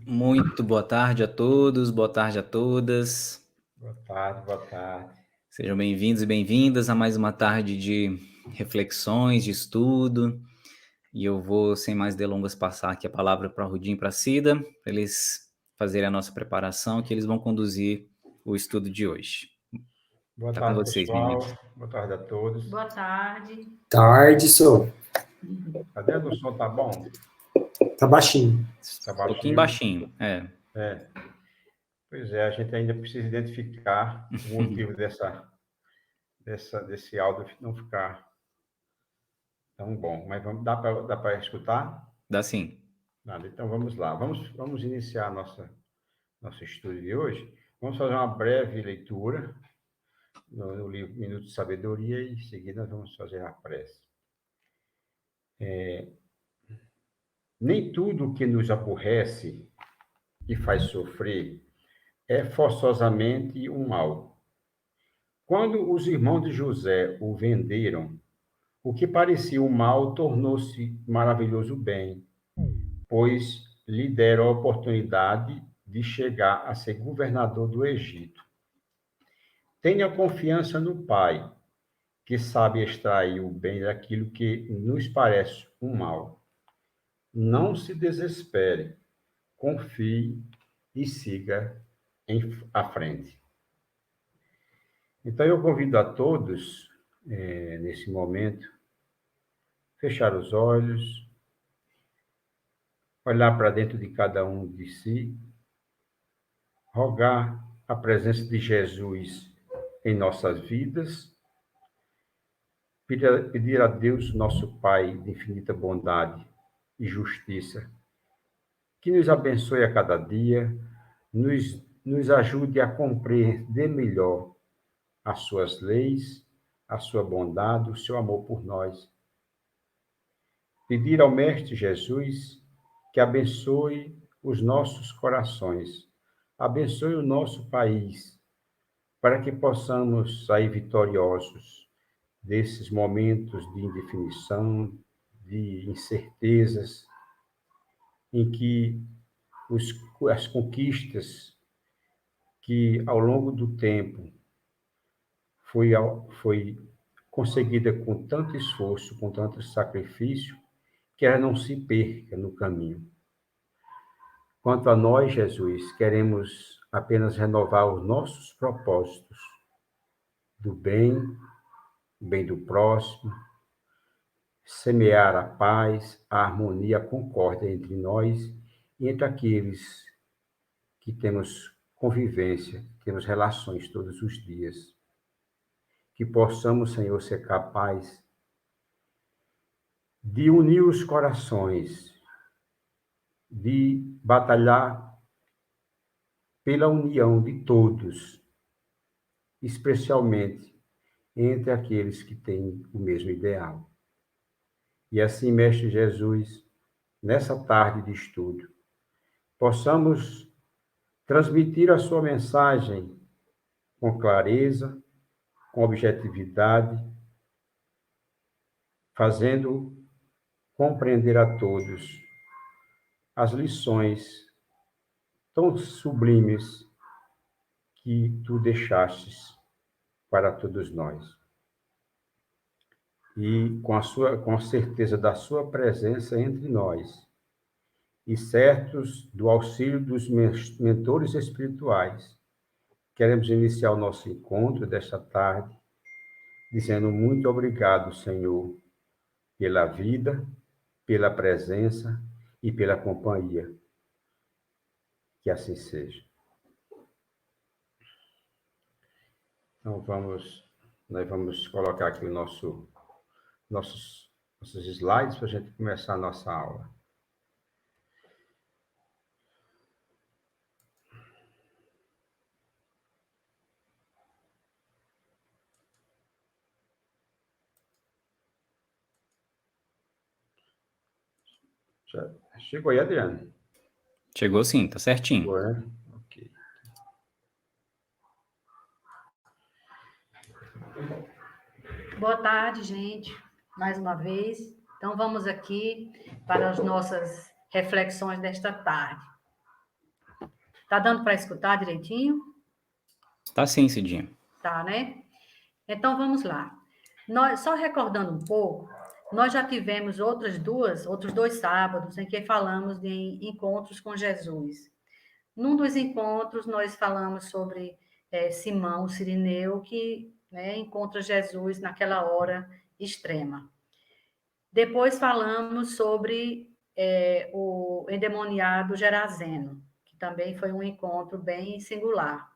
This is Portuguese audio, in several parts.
Muito boa tarde a todos, boa tarde a todas. Boa tarde, boa tarde. Sejam bem-vindos e bem-vindas a mais uma tarde de reflexões, de estudo. E eu vou, sem mais delongas, passar aqui a palavra para o Rudinho e para a Cida, para eles fazerem a nossa preparação, que eles vão conduzir o estudo de hoje. Boa Tá com tarde, vocês, pessoal. meninos. Boa tarde a todos. Boa tarde. Tarde, senhor. Cadê o som? Tá bom? Tá baixinho. Tá Um pouquinho baixinho? baixinho, É. Pois é, a gente ainda precisa identificar o motivo desse áudio não ficar tão bom. Mas dá para escutar? Dá sim. Nada. Então vamos lá. Vamos iniciar nosso estudo de hoje. Vamos fazer uma breve leitura no livro Minuto de Sabedoria e, em seguida, vamos fazer a prece. Nem tudo que nos aborrece e faz sofrer é forçosamente um mal. Quando os irmãos de José o venderam, o que parecia um mal tornou-se maravilhoso bem, pois lhe deram a oportunidade de chegar a ser governador do Egito. Tenha confiança no Pai, que sabe extrair o bem daquilo que nos parece um mal. Não se desespere, confie e siga à frente. Então, eu convido a todos, nesse momento, fechar os olhos, olhar para dentro de cada um de si, rogar a presença de Jesus em nossas vidas, pedir a Deus, nosso Pai de infinita bondade e justiça, que nos abençoe a cada dia, nos ajude a compreender melhor as suas leis, a sua bondade, o seu amor por nós. Pedir ao Mestre Jesus que abençoe os nossos corações, abençoe o nosso país, para que possamos sair vitoriosos desses momentos de indefinição, de incertezas, em que as conquistas que ao longo do tempo foi conseguida com tanto esforço, com tanto sacrifício, que ela não se perca no caminho. Quanto a nós, Jesus, queremos apenas renovar os nossos propósitos do bem, o bem do próximo, semear a paz, a harmonia, a concórdia entre nós e entre aqueles que temos convivência, temos relações todos os dias. Que possamos, Senhor, ser capazes de unir os corações, de batalhar pela união de todos, especialmente entre aqueles que têm o mesmo ideal. E assim, Mestre Jesus, nessa tarde de estudo, possamos transmitir a sua mensagem com clareza, com objetividade, fazendo compreender a todos as lições tão sublimes que tu deixastes para todos nós. E com a certeza da sua presença entre nós, e certos do auxílio dos mentores espirituais, queremos iniciar o nosso encontro desta tarde, dizendo muito obrigado, Senhor, pela vida, pela presença e pela companhia. Que assim seja. Então, nós vamos colocar aqui nossos slides para a gente começar a nossa aula. Já chegou aí, Adriano? Chegou sim, tá certinho. Chegou, né? Ok. Boa tarde, gente, mais uma vez. Então, vamos aqui para as nossas reflexões desta tarde. Tá dando para escutar direitinho? Tá sim, Cidinha. Tá, né? Então vamos lá. Nós, só recordando um pouco, nós já tivemos outros dois sábados em que falamos de encontros com Jesus. Num dos encontros, nós falamos sobre Simão, o Cirineu, que encontra Jesus naquela hora extrema. Depois falamos sobre o endemoniado Gerazeno, que também foi um encontro bem singular.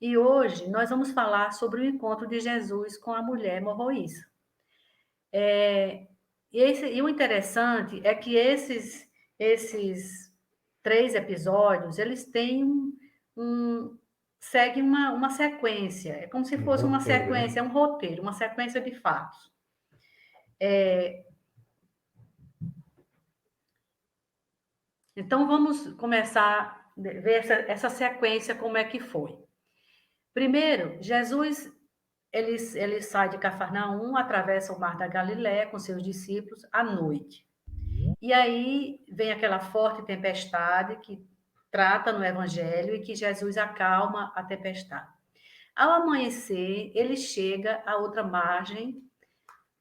E hoje nós vamos falar sobre o encontro de Jesus com a mulher morroíça. E o interessante é que esses 3 episódios, eles têm seguem uma sequência. É como se fosse uma roteiro, né? sequência, um roteiro, uma sequência de fatos. Então, vamos começar a ver essa sequência, como é que foi. Primeiro, Jesus, ele sai de Cafarnaum, atravessa o mar da Galiléia com seus discípulos à noite. E aí vem aquela forte tempestade que trata no Evangelho e que Jesus acalma a tempestade. Ao amanhecer, ele chega à outra margem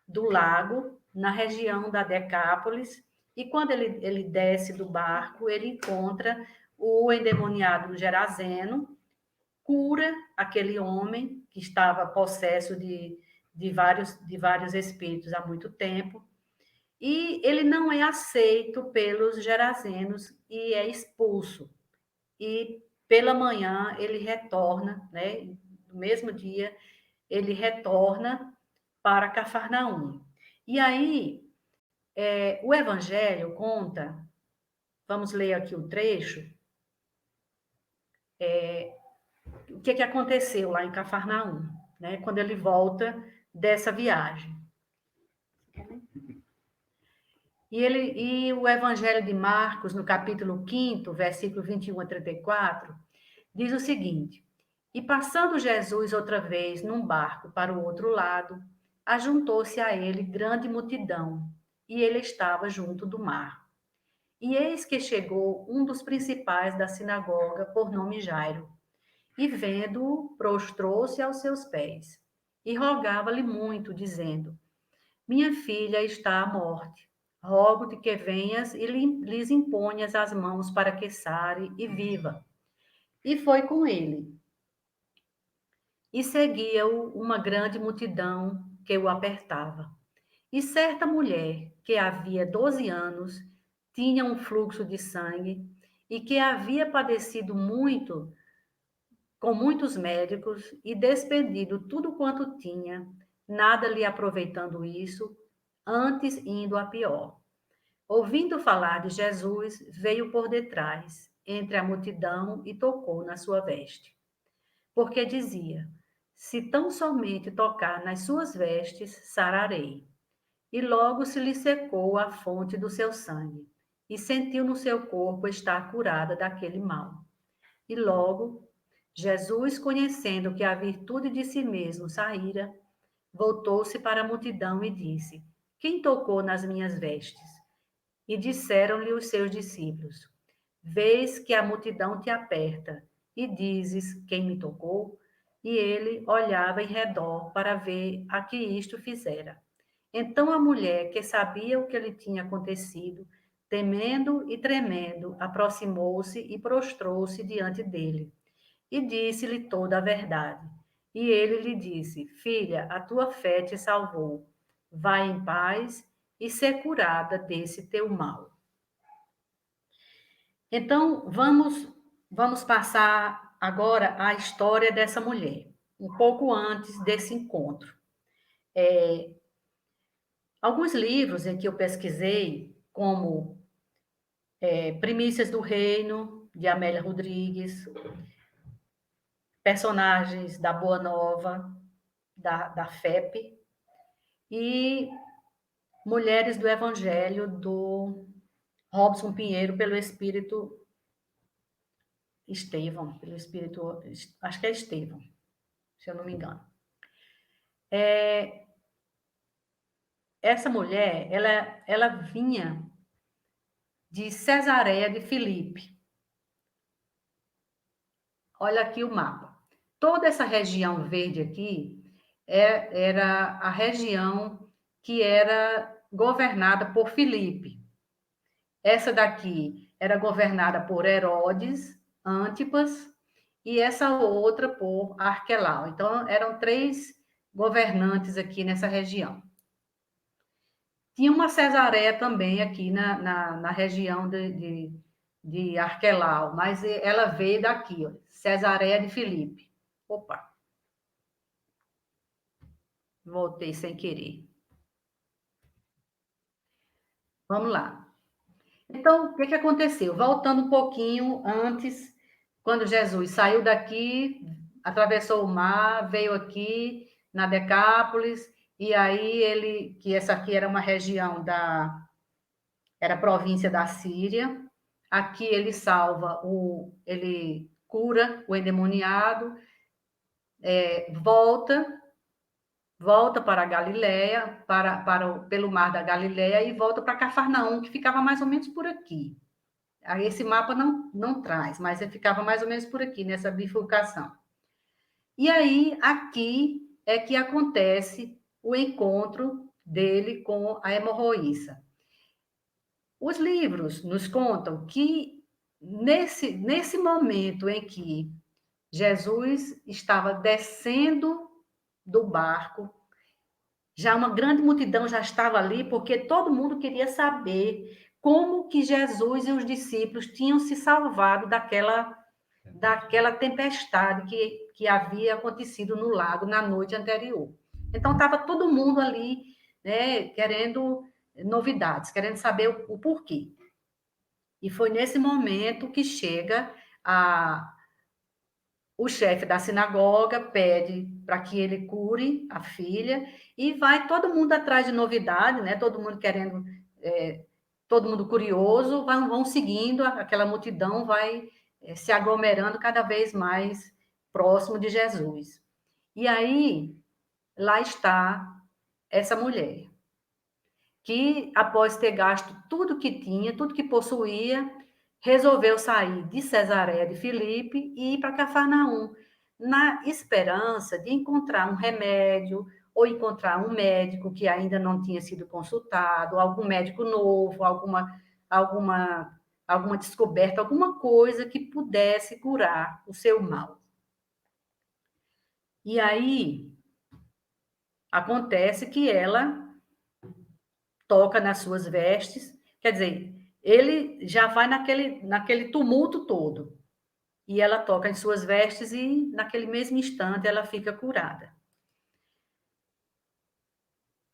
do lago, na região da Decápolis, e quando ele desce do barco, ele encontra o endemoniado Gerazeno, cura aquele homem que estava possesso de vários espíritos há muito tempo, e ele não é aceito pelos gerazenos e é expulso. E pela manhã ele retorna, né? No mesmo dia, ele retorna para Cafarnaum. E aí, o Evangelho conta, vamos ler aqui o trecho, o que aconteceu lá em Cafarnaum, né? Quando ele volta dessa viagem. E o Evangelho de Marcos, no capítulo 5, versículo 21 a 34, diz o seguinte: E passando Jesus outra vez num barco para o outro lado, ajuntou-se a ele grande multidão, e ele estava junto do mar. E eis que chegou um dos principais da sinagoga, por nome Jairo, e vendo-o, prostrou-se aos seus pés, e rogava-lhe muito, dizendo: Minha filha está à morte. Rogo-te que venhas e lhes imponhas as mãos para que sare e viva. E foi com ele. E seguia-o uma grande multidão que o apertava. E certa mulher, que havia 12 anos, tinha um fluxo de sangue, e que havia padecido muito com muitos médicos, e despendido tudo quanto tinha, nada lhe aproveitando isso, antes indo a pior. Ouvindo falar de Jesus, veio por detrás, entre a multidão, e tocou na sua veste. Porque dizia: Se tão somente tocar nas suas vestes, sararei. E logo se lhe secou a fonte do seu sangue, e sentiu no seu corpo estar curada daquele mal. E logo, Jesus, conhecendo que a virtude de si mesmo saíra, voltou-se para a multidão e disse: Quem tocou nas minhas vestes? E disseram-lhe os seus discípulos: Vês que a multidão te aperta, e dizes: Quem me tocou? E ele olhava em redor para ver a que isto fizera. Então a mulher, que sabia o que lhe tinha acontecido, temendo e tremendo, aproximou-se e prostrou-se diante dele. E disse-lhe toda a verdade. E ele lhe disse: Filha, a tua fé te salvou. Vai em paz e ser curada desse teu mal. Então, vamos passar agora a história dessa mulher, um pouco antes desse encontro. Alguns livros em que eu pesquisei, como Primícias do Reino, de Amélia Rodrigues, Personagens da Boa Nova, da FEP, e Mulheres do Evangelho, do Robson Pinheiro, pelo Espírito Estevão, pelo Espírito, acho que é Estevão, se eu não me engano. Essa mulher, ela vinha de Cesareia de Filipe. Olha aqui o mapa. Toda essa região verde aqui era a região que era governada por Filipe. Essa daqui era governada por Herodes, Antipas, e essa outra por Arquelau. Então, eram 3 governantes aqui nessa região. Tinha uma Cesareia também aqui na região de Arquelau, mas ela veio daqui, ó, Cesareia de Filipe. Opa, voltei sem querer. Vamos lá. Então, o que aconteceu? Voltando um pouquinho antes, quando Jesus saiu daqui, atravessou o mar, veio aqui na Decápolis, e aí que essa aqui era uma região era a província da Síria. Aqui ele ele cura o endemoniado, volta para a Galileia, pelo mar da Galileia, e volta para Cafarnaum, que ficava mais ou menos por aqui. Aí esse mapa não traz, mas ele ficava mais ou menos por aqui, nessa bifurcação. E aí, aqui é que acontece o encontro dele com a hemorroíça. Os livros nos contam que, nesse momento em que Jesus estava descendo do barco, já uma grande multidão já estava ali, porque todo mundo queria saber como que Jesus e os discípulos tinham se salvado daquela tempestade que havia acontecido no lago na noite anterior. Então, estava todo mundo ali, né, querendo novidades, querendo saber o porquê. E foi nesse momento que chega o chefe da sinagoga, pede para que ele cure a filha, e vai todo mundo atrás de novidade, né? Todo mundo querendo, todo mundo curioso, vão seguindo, aquela multidão vai se aglomerando cada vez mais próximo de Jesus. E aí, lá está essa mulher, que após ter gasto tudo que tinha, tudo que possuía, resolveu sair de Cesareia de Filipe e ir para Cafarnaum, na esperança de encontrar um remédio ou encontrar um médico que ainda não tinha sido consultado, algum médico novo, alguma descoberta, alguma coisa que pudesse curar o seu mal. E aí acontece que ela toca nas suas vestes, quer dizer, ele já vai naquele tumulto todo. E ela toca em suas vestes e, naquele mesmo instante, ela fica curada.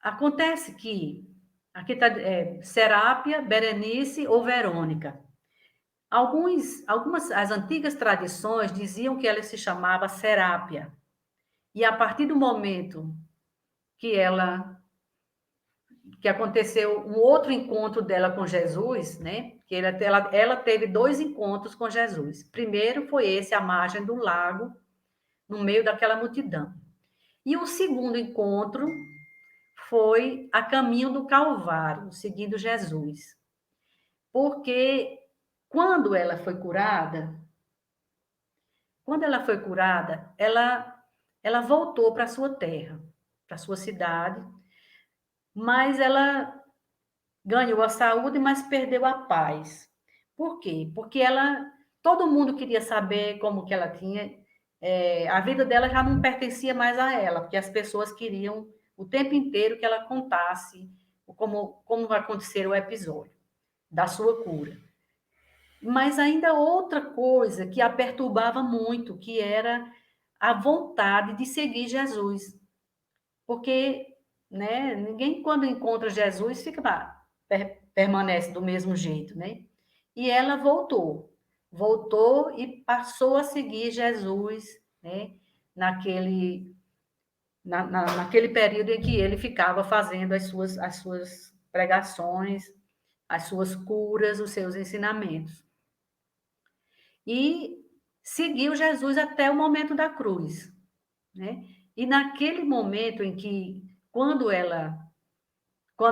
Acontece que, aqui está Serápia, Berenice ou Verônica. As antigas tradições diziam que ela se chamava Serápia. E a partir do momento que aconteceu um outro encontro dela com Jesus, né? Que ela teve 2 encontros com Jesus. Primeiro foi esse, à margem do lago, no meio daquela multidão. E o segundo encontro foi a caminho do Calvário, seguindo Jesus. Porque quando ela foi curada, ela voltou para a sua terra, para a sua cidade, mas ela ganhou a saúde, mas perdeu a paz. Por quê? Porque todo mundo queria saber como que ela tinha, a vida dela já não pertencia mais a ela, porque as pessoas queriam o tempo inteiro que ela contasse como vai acontecer o episódio da sua cura. Mas ainda outra coisa que a perturbava muito, que era a vontade de seguir Jesus. Porque, né, ninguém, quando encontra Jesus, permanece do mesmo jeito, né? E ela voltou e passou a seguir Jesus, né, naquele período em que ele ficava fazendo as suas pregações, as suas curas, os seus ensinamentos. E seguiu Jesus até o momento da cruz, né? E naquele momento em que, quando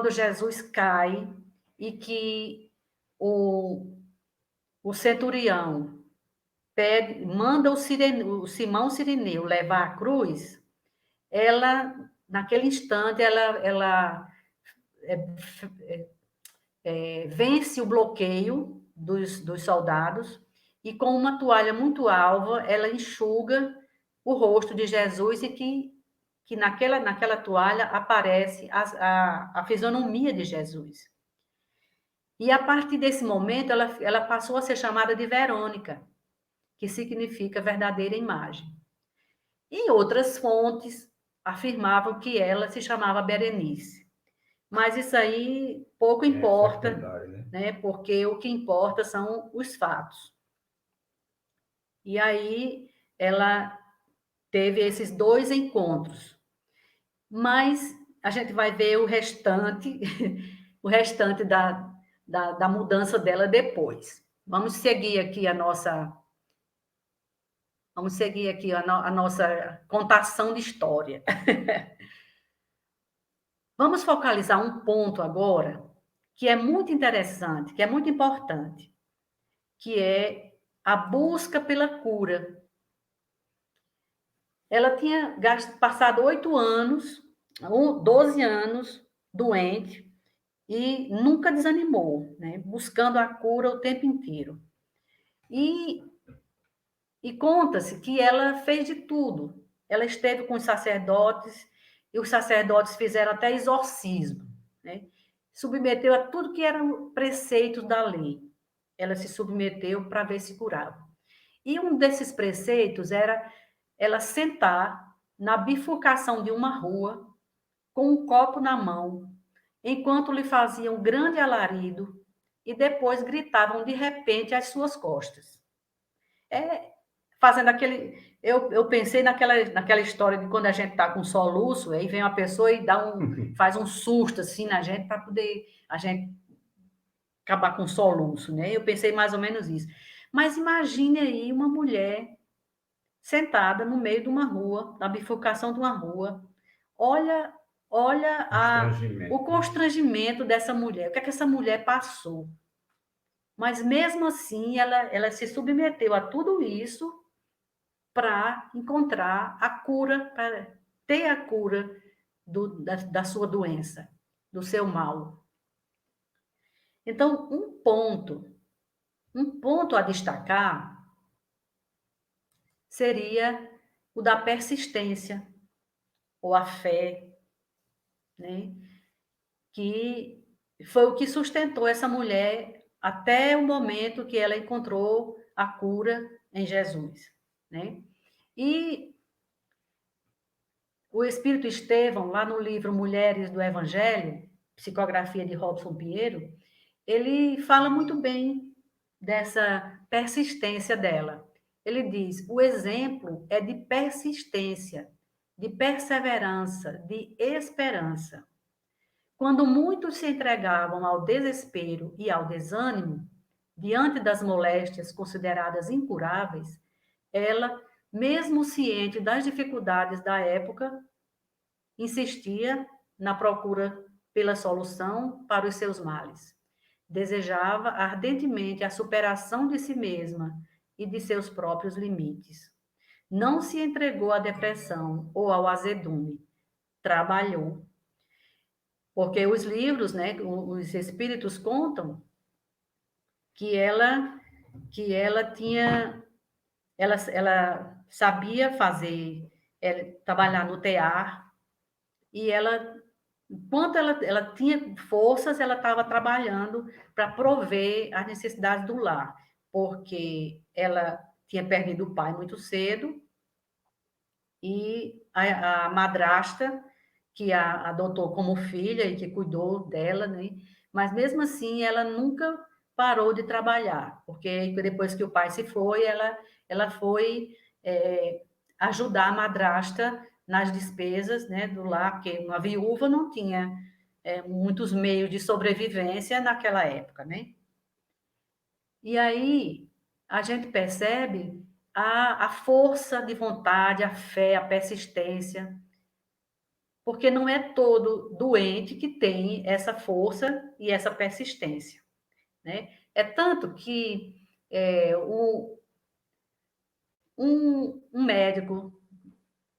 Jesus cai e que o centurião manda o Simão Cirineu levar a cruz, ela, naquele instante, ela vence o bloqueio dos soldados e, com uma toalha muito alva, ela enxuga o rosto de Jesus e que naquela toalha aparece a fisionomia de Jesus. E, a partir desse momento, ela passou a ser chamada de Verônica, que significa verdadeira imagem. E outras fontes afirmavam que ela se chamava Berenice. Mas isso aí pouco importa, né? Porque o que importa são os fatos. E aí ela teve esses 2 encontros. Mas a gente vai ver o restante, o restante da mudança dela depois. Vamos seguir aqui a nossa contação de história. Vamos focalizar um ponto agora que é muito interessante, que é muito importante, que é a busca pela cura. Ela tinha passado 8 anos, 12 anos doente e nunca desanimou, né? Buscando a cura o tempo inteiro. E conta-se que ela fez de tudo. Ela esteve com os sacerdotes e os sacerdotes fizeram até exorcismo, né? Submeteu a tudo que eram preceitos da lei. Ela se submeteu para ver se curava. E um desses preceitos era ela sentar na bifurcação de uma rua com um copo na mão, enquanto lhe faziam um grande alarido e depois gritavam de repente às suas costas. Fazendo aquele... Eu pensei naquela história de quando a gente está com soluço, aí vem uma pessoa e faz um susto assim na gente para poder a gente acabar com o soluço, né? Eu pensei mais ou menos isso. Mas imagine aí uma mulher sentada no meio de uma rua, na bifurcação de uma rua. Olha o constrangimento dessa mulher. O que é que essa mulher passou? Mas mesmo assim, ela se submeteu a tudo isso para encontrar a cura, para ter a cura da sua doença, do seu mal. Então, um ponto a destacar seria o da persistência, ou a fé, né? Que foi o que sustentou essa mulher até o momento que ela encontrou a cura em Jesus, né? E o Espírito Estevão, lá no livro Mulheres do Evangelho, psicografia de Robson Pinheiro, ele fala muito bem dessa persistência dela. Ele diz: o exemplo é de persistência, de perseverança, de esperança. Quando muitos se entregavam ao desespero e ao desânimo, diante das moléstias consideradas incuráveis, ela, mesmo ciente das dificuldades da época, insistia na procura pela solução para os seus males. Desejava ardentemente a superação de si mesma e de seus próprios limites. Não se entregou à depressão ou ao azedume. Trabalhou. Porque os livros, né, os espíritos contam que ela sabia fazer, trabalhar no tear, e enquanto ela tinha forças, ela estava trabalhando para prover as necessidades do lar, porque ela tinha perdido o pai muito cedo, e a madrasta, que a adotou como filha e que cuidou dela, né? Mas mesmo assim ela nunca parou de trabalhar, porque depois que o pai se foi, ela foi ajudar a madrasta nas despesas, né, do lar, porque uma viúva não tinha muitos meios de sobrevivência naquela época, né? E aí a gente percebe a força de vontade, a fé, a persistência, porque não é todo doente que tem essa força e essa persistência, né? É tanto que um médico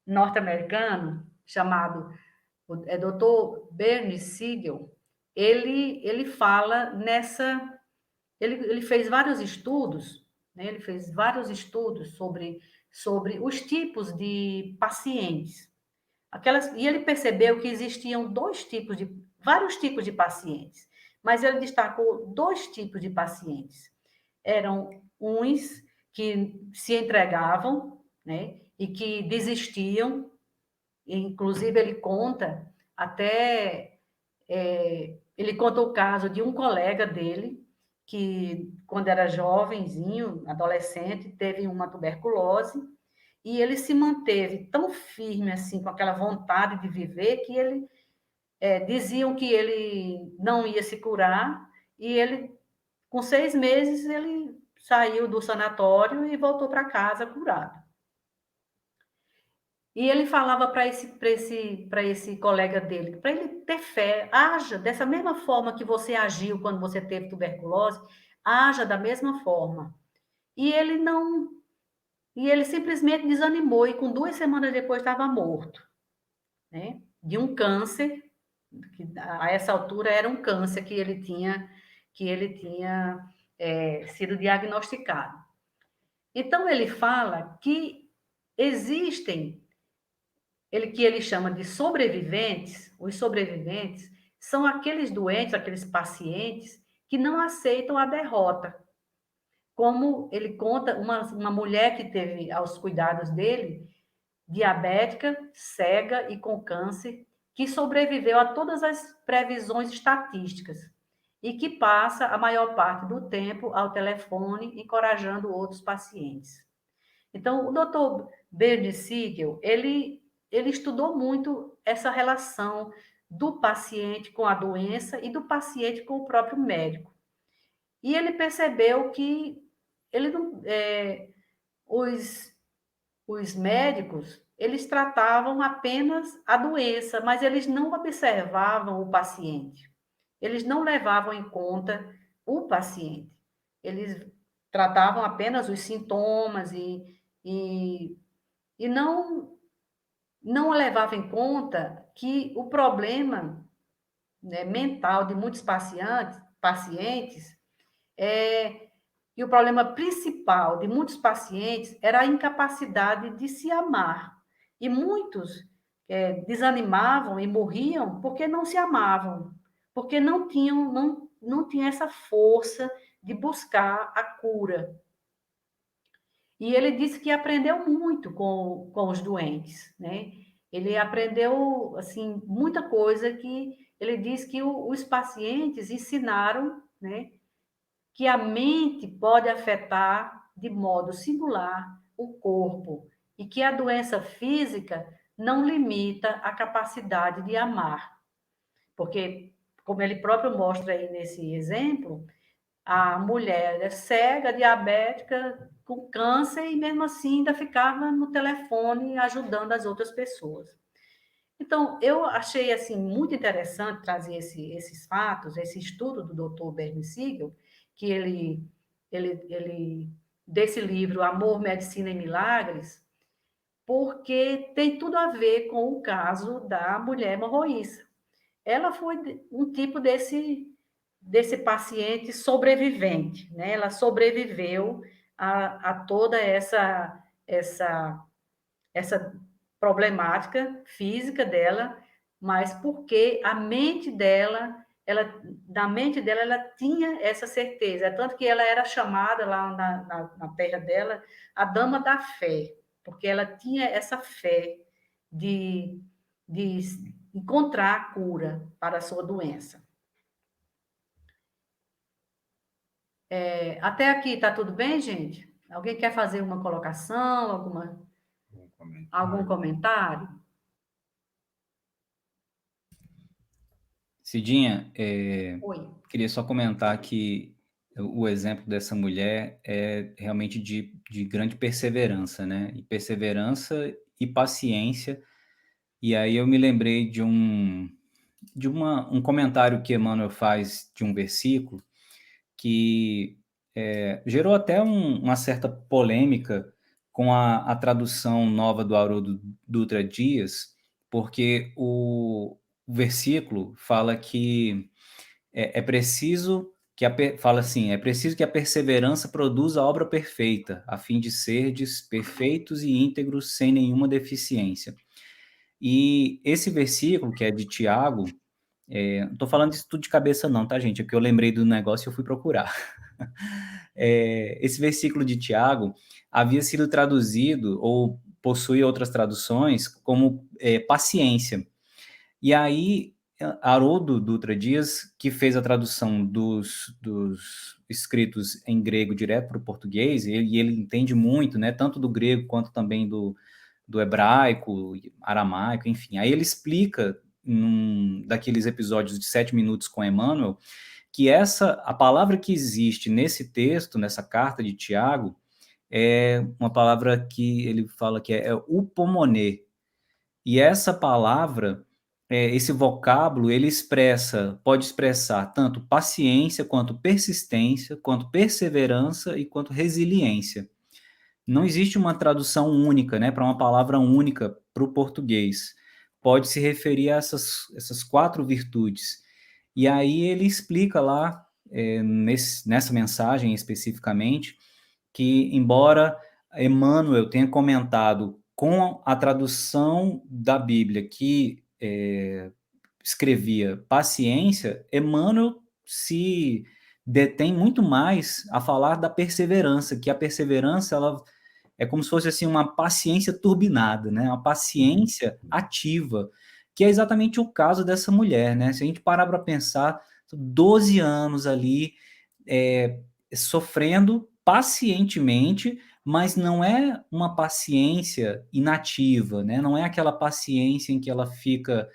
norte-americano chamado Dr. Bernie Siegel. Ele fala ele fez vários estudos, né? Ele fez vários estudos sobre os tipos de pacientes. E ele percebeu que existiam vários tipos de pacientes, mas ele destacou 2 tipos de pacientes. Eram uns que se entregavam, né, e que desistiam. Inclusive, ele conta ele conta o caso de um colega dele, que, quando era jovenzinho, adolescente, teve uma tuberculose, e ele se manteve tão firme assim, com aquela vontade de viver, que diziam que ele não ia se curar, e ele, com 6 meses, ele saiu do sanatório e voltou para casa curado. E ele falava para esse colega dele, para ele ter fé, haja dessa mesma forma que você agiu quando você teve tuberculose, haja da mesma forma. E ele não, e ele simplesmente desanimou, e com 2 semanas depois estava morto, né? De um câncer, que a essa altura era um câncer que ele tinha sido diagnosticado. Então ele fala que existem que ele chama de sobreviventes. Os sobreviventes são aqueles doentes, aqueles pacientes que não aceitam a derrota. Como ele conta, uma mulher que teve aos cuidados dele, diabética, cega e com câncer, que sobreviveu a todas as previsões estatísticas e que passa a maior parte do tempo ao telefone, encorajando outros pacientes. Então, o Dr. Bernie Siegel, ele estudou muito essa relação do paciente com a doença e do paciente com o próprio médico. E ele percebeu que os médicos, eles tratavam apenas a doença, mas eles não observavam o paciente. Eles não levavam em conta o paciente. Eles tratavam apenas os sintomas e não levava em conta que o problema, né, mental de muitos pacientes e o problema principal de muitos pacientes era a incapacidade de se amar. E muitos desanimavam e morriam porque não se amavam, porque não tinham essa força de buscar a cura. E ele disse que aprendeu muito com os doentes, né? Ele aprendeu, assim, muita coisa que ele diz que os pacientes ensinaram, né, que a mente pode afetar de modo singular o corpo e que a doença física não limita a capacidade de amar. Porque, como ele próprio mostra aí nesse exemplo, a mulher é cega, diabética, com câncer, e mesmo assim ainda ficava no telefone ajudando as outras pessoas. Então, eu achei assim muito interessante trazer esses fatos, esse estudo do Dr. Bernie Siegel, que ele desse livro Amor, Medicina e Milagres, porque tem tudo a ver com o caso da mulher hemorroíça. Ela foi um tipo desse paciente sobrevivente, né? Ela sobreviveu a toda essa problemática física dela, mas porque a mente dela, ela tinha essa certeza, tanto que ela era chamada lá na terra dela a dama da fé, porque ela tinha essa fé de encontrar a cura para a sua doença. Até aqui está tudo bem, gente? Alguém quer fazer uma colocação, algum comentário? Cidinha, Oi. queria só comentar que o exemplo dessa mulher é realmente de grande perseverança, né? E perseverança e paciência. E aí eu me lembrei de um comentário que Emmanuel faz de um versículo que gerou até uma certa polêmica com a tradução nova do Haroldo Dutra Dias, porque o versículo fala que é preciso fala assim, é preciso que a perseverança produza a obra perfeita, a fim de serdes perfeitos e íntegros sem nenhuma deficiência. E esse versículo, que é de Tiago, não estou falando isso tudo de cabeça não, tá, gente? É que eu lembrei do negócio e eu fui procurar. Esse versículo de Tiago havia sido traduzido, ou possui outras traduções, como paciência. E aí, Haroldo Dutra Dias, que fez a tradução dos escritos em grego direto para o português, e ele entende muito, né, tanto do grego quanto também do hebraico, aramaico, enfim. Aí ele explica, num daqueles episódios de 7 minutos com Emmanuel, que a palavra que existe nesse texto, nessa carta de Tiago, é uma palavra que ele fala que é upomoné. E essa palavra, esse vocábulo, ele pode expressar tanto paciência, quanto persistência, quanto perseverança e quanto resiliência. Não existe uma tradução única, né, para uma palavra única para o português. Pode se referir a essas 4 virtudes. E aí ele explica lá, nessa mensagem especificamente, que embora Emmanuel tenha comentado com a tradução da Bíblia que escrevia paciência, Emmanuel se detém muito mais a falar da perseverança, que a perseverança ela é como se fosse assim uma paciência turbinada, né? Uma paciência ativa, que é exatamente o caso dessa mulher, né? Se a gente parar para pensar, 12 anos ali sofrendo pacientemente, mas não é uma paciência inativa, né? Não é aquela paciência em que ela fica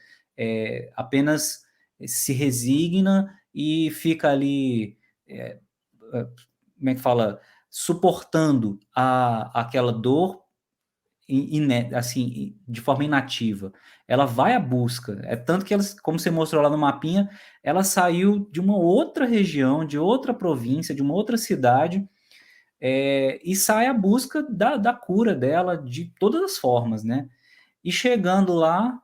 apenas se resigna e fica ali, como é que fala, suportando aquela dor assim, de forma inativa. Ela vai à busca. É tanto que ela, como você mostrou lá no mapinha, ela saiu de uma outra região, de outra província, de uma outra cidade, e sai à busca da cura dela de todas as formas, né? E chegando lá,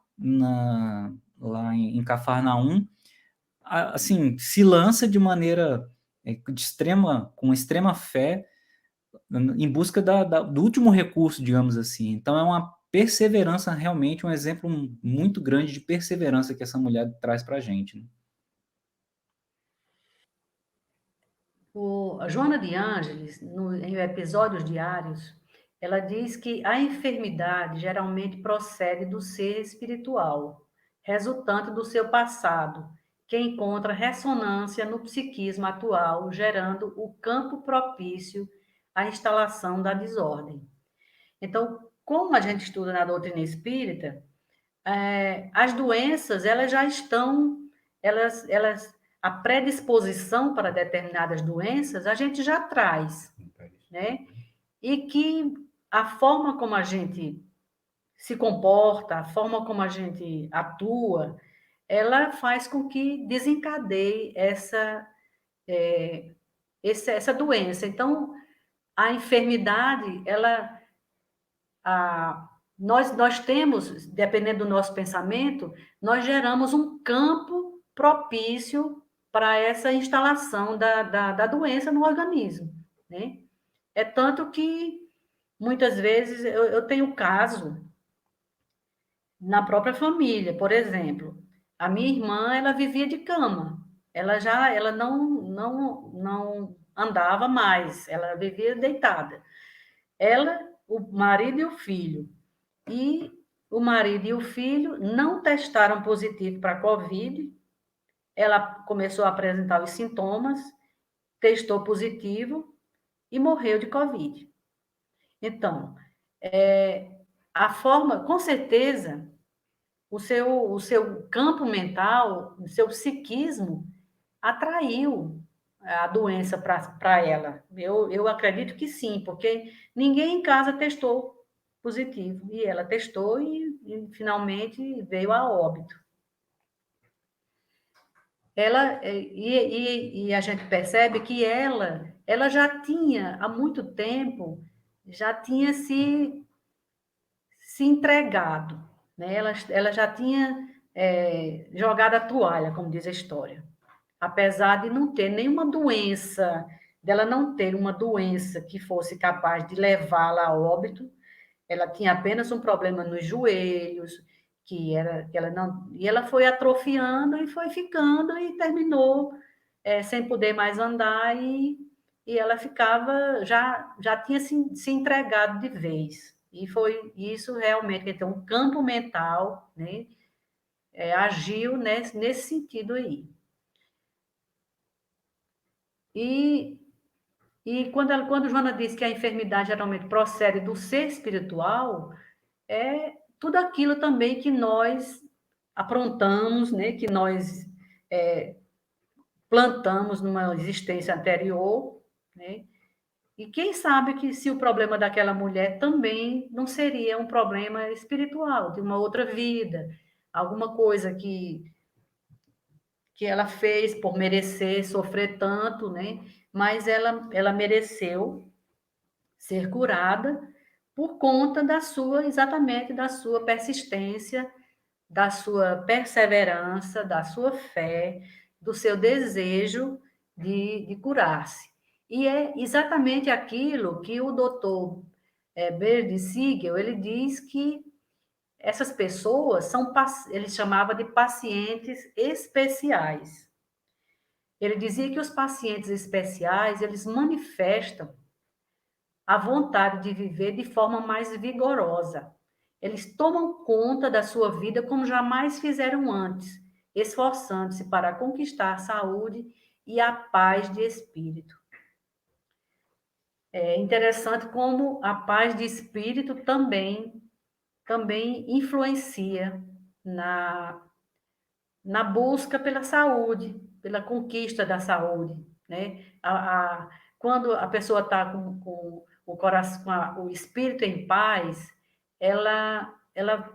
lá em Cafarnaum, assim, se lança de maneira com extrema fé, em busca do último recurso, digamos assim. Então, é uma perseverança, realmente, um exemplo muito grande de perseverança que essa mulher traz para a gente. Né? A Joana de Ângeles, em Episódios Diários, ela diz que a enfermidade geralmente procede do ser espiritual, resultante do seu passado, que encontra ressonância no psiquismo atual, gerando o campo propício à instalação da desordem. Então, como a gente estuda na doutrina espírita, as doenças, elas já estão, a predisposição para determinadas doenças, a gente já traz, né? E que a forma como a gente se comporta, a forma como a gente atua, ela faz com que desencadeie essa doença. Então, a enfermidade, nós temos, dependendo do nosso pensamento, nós geramos um campo propício para essa instalação da doença no organismo, né? É tanto que, muitas vezes, eu tenho caso na própria família, por exemplo, a minha irmã, ela vivia de cama, ela não andava mais, ela vivia deitada. Ela, o marido e o filho. E o marido e o filho não testaram positivo para a Covid. Ela começou a apresentar os sintomas, testou positivo e morreu de Covid. Então, a forma, com certeza, o seu campo mental, o seu psiquismo atraiu a doença para ela. Eu acredito que sim, porque ninguém em casa testou positivo. E ela testou e finalmente veio a óbito. E a gente percebe que ela já tinha há muito tempo já tinha se entregado, né? Ela já tinha jogado a toalha, como diz a história. Apesar de não ter nenhuma doença, dela não ter uma doença que fosse capaz de levá-la a óbito, ela tinha apenas um problema nos joelhos, que ela não, e ela foi atrofiando e foi ficando e terminou sem poder mais andar e ela ficava já tinha se entregado de vez. E foi isso realmente, então, um campo mental, né, agiu nesse sentido aí. E, quando Joana diz que a enfermidade geralmente procede do ser espiritual, é tudo aquilo também que nós aprontamos, né, que nós plantamos numa existência anterior, né? E quem sabe que se o problema daquela mulher também não seria um problema espiritual, de uma outra vida, alguma coisa que ela fez por merecer sofrer tanto, né? Mas ela mereceu ser curada por conta exatamente da sua persistência, da sua perseverança, da sua fé, do seu desejo de curar-se. E é exatamente aquilo que o doutor Bert Siegel, ele diz que essas pessoas ele chamava de pacientes especiais. Ele dizia que os pacientes especiais, eles manifestam a vontade de viver de forma mais vigorosa. Eles tomam conta da sua vida como jamais fizeram antes, esforçando-se para conquistar a saúde e a paz de espírito. É interessante como a paz de espírito também influencia na busca pela saúde, pela conquista da saúde, né? Quando a pessoa está com o coração, o espírito em paz, ela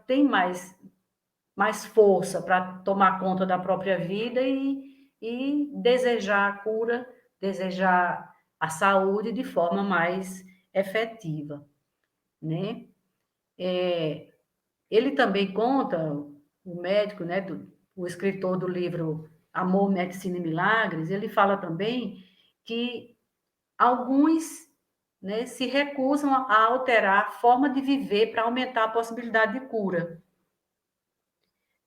tem mais força para tomar conta da própria vida e desejar a cura, desejar a saúde de forma mais efetiva, né? Ele também conta, o médico, né, o escritor do livro Amor, Medicina e Milagres, ele fala também que alguns, né, se recusam a alterar a forma de viver para aumentar a possibilidade de cura.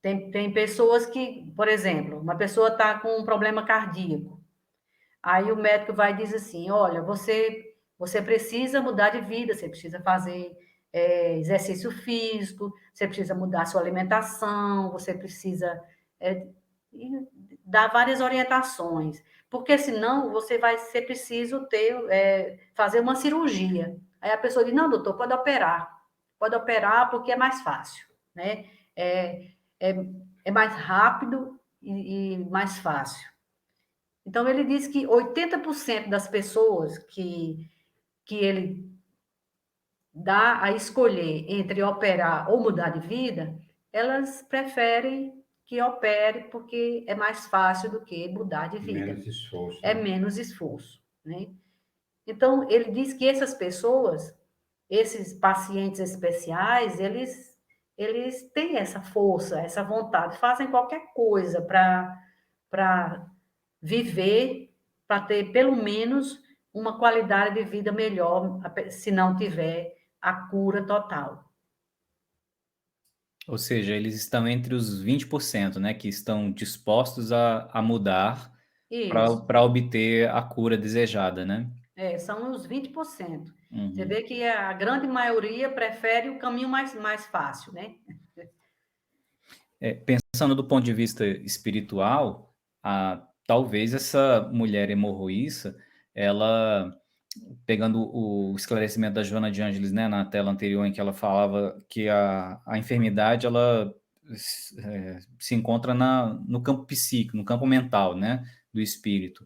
Tem pessoas que, por exemplo, uma pessoa está com um problema cardíaco, aí o médico vai e diz assim, olha, você precisa mudar de vida, você precisa fazer exercício físico, você precisa mudar a sua alimentação, você precisa dar várias orientações, porque senão você vai ser preciso fazer uma cirurgia. Aí a pessoa diz, não, doutor, pode operar porque é mais fácil, né? É mais rápido e mais fácil. Então, ele diz que 80% das pessoas que ele dá a escolher entre operar ou mudar de vida, elas preferem que opere porque é mais fácil do que mudar de vida. Menos esforço. É menos esforço, né? Então, ele diz que essas pessoas, esses pacientes especiais, eles têm essa força, essa vontade, fazem qualquer coisa para viver, para ter pelo menos uma qualidade de vida melhor, se não tiver a cura total. Ou seja, eles estão entre os 20%, né, que estão dispostos a mudar Isso. para obter a cura desejada, né? São os 20%. Uhum. Você vê que a grande maioria prefere o caminho mais fácil, né? Pensando do ponto de vista espiritual, talvez essa mulher hemorroíça, ela, pegando o esclarecimento da Joana de Ângeles, né, na tela anterior, em que ela falava que a enfermidade ela se encontra no campo psíquico, no campo mental, né, do espírito.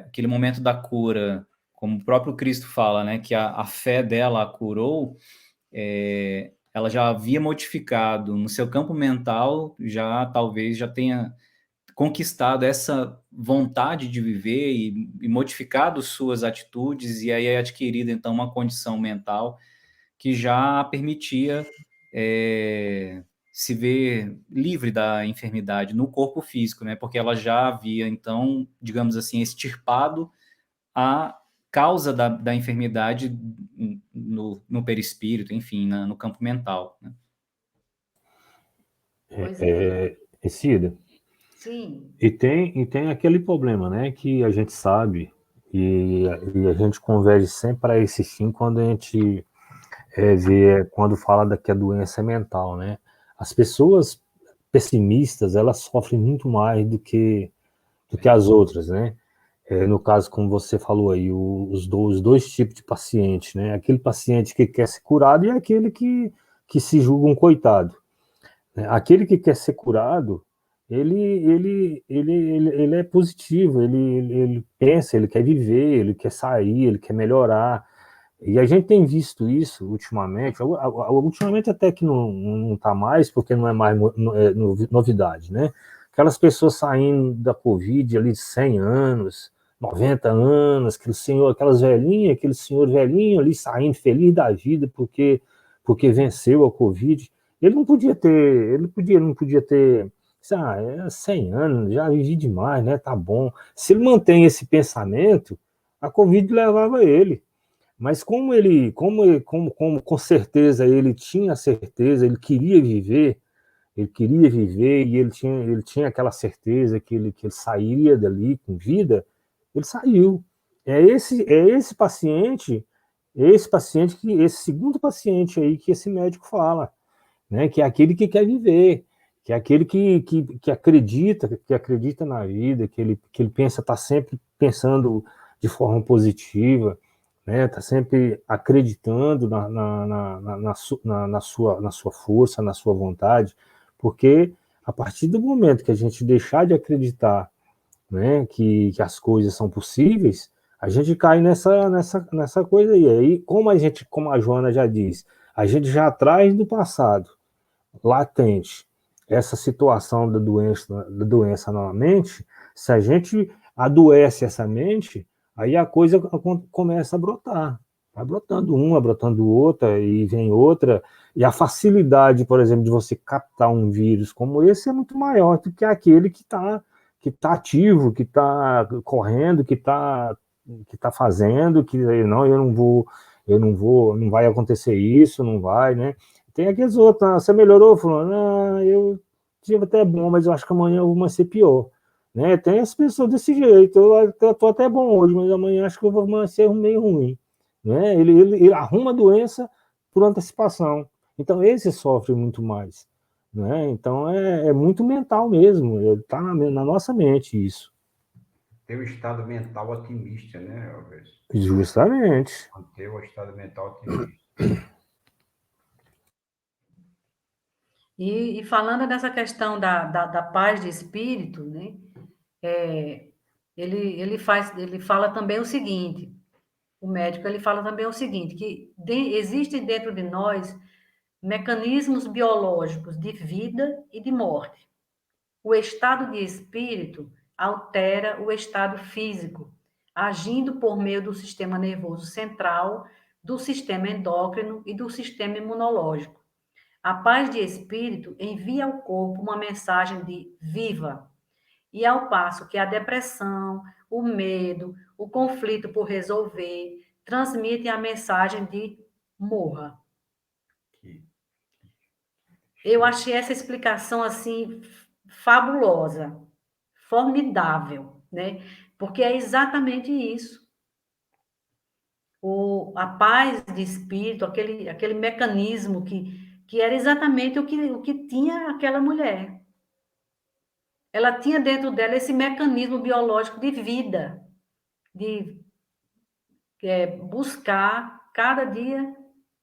Aquele momento da cura, como o próprio Cristo fala, né, que a fé dela a curou, ela já havia modificado no seu campo mental, talvez já tenha conquistado essa vontade de viver e modificado suas atitudes, e aí é adquirido, então, uma condição mental que já permitia se ver livre da enfermidade no corpo físico, né? Porque ela já havia, então, digamos assim, extirpado a causa da enfermidade no perispírito, enfim, no campo mental, né? Pois é. Cida, Sim, e tem aquele problema, né, que a gente sabe e a gente converge sempre para esse fim quando a gente vê, quando fala que a doença é mental, né? As pessoas pessimistas, elas sofrem muito mais do que as outras, né? No caso, como você falou aí, os dois tipos de paciente, né? Aquele paciente que quer ser curado e aquele que se julga um coitado, né? Aquele que quer ser curado, ele é positivo, ele pensa, ele quer viver, ele quer sair, ele quer melhorar. E a gente tem visto isso ultimamente, ultimamente até que não está mais, porque não é mais novidade, né? Aquelas pessoas saindo da Covid ali de 100 anos, 90 anos, aquelas velhinhas, aquele senhor velhinho ali saindo feliz da vida porque venceu a Covid. Não podia ter, sei 100 anos, já vivi demais, né? Tá bom. Se ele mantém esse pensamento, a Covid levava ele. Mas como com certeza ele tinha certeza, ele queria viver e ele tinha aquela certeza que ele sairia dali com vida, ele saiu. Esse segundo paciente aí que esse médico fala, né? Que é aquele que quer viver, que é aquele que acredita na vida, que ele pensa, está sempre pensando de forma positiva, né? Está sempre acreditando na sua força, na sua vontade, porque a partir do momento que a gente deixar de acreditar, né, que as coisas são possíveis, a gente cai nessa coisa aí. Aí, como a Joana já diz, a gente já traz do passado latente essa situação da doença na mente. Se a gente adoece essa mente, aí a coisa começa a brotar. Vai brotando uma, brotando outra, e vem outra. E a facilidade, por exemplo, de você captar um vírus como esse é muito maior do que aquele que tá ativo, que está correndo, que tá fazendo, que não, não vai acontecer isso, não vai, né? Tem aqueles outros, você melhorou? Falando, eu tive até bom, mas eu acho que amanhã eu vou ser pior. Né? Tem as pessoas desse jeito, eu tô até bom hoje, mas amanhã acho que eu vou ser meio ruim. Né? Ele arruma a doença por antecipação. Então, esse sofre muito mais. Né? Então, é muito mental mesmo, está na nossa mente isso. Ter o estado mental otimista, né, Alves? Justamente. Ter o estado mental otimista. e falando dessa questão da paz de espírito, né? Ele fala também o seguinte, o médico ele fala também o seguinte, que existem dentro de nós mecanismos biológicos de vida e de morte. O estado de espírito altera o estado físico, agindo por meio do sistema nervoso central, do sistema endócrino e do sistema imunológico. A paz de espírito envia ao corpo uma mensagem de viva, e ao passo que a depressão, o medo, o conflito por resolver transmitem a mensagem de morra. Eu achei essa explicação assim fabulosa, formidável, né? Porque é exatamente isso. A paz de espírito, aquele mecanismo que era exatamente o que tinha aquela mulher. Ela tinha dentro dela esse mecanismo biológico de vida, de buscar cada dia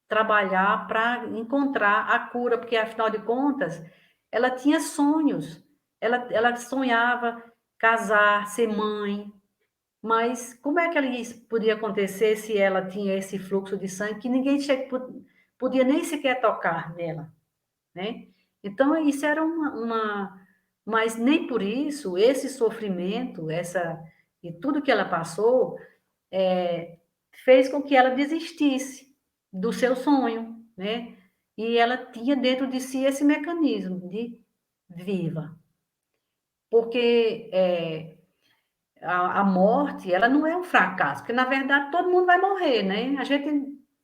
trabalhar para encontrar a cura, porque afinal de contas ela tinha sonhos, ela sonhava casar, ser mãe, mas como é que isso podia acontecer se ela tinha esse fluxo de sangue que ninguém podia nem sequer tocar nela, né? Então isso era Mas nem por isso, esse sofrimento, e tudo que ela passou, fez com que ela desistisse do seu sonho, né? E ela tinha dentro de si esse mecanismo de viva. Porque a morte, ela não é um fracasso, porque, na verdade, todo mundo vai morrer, né?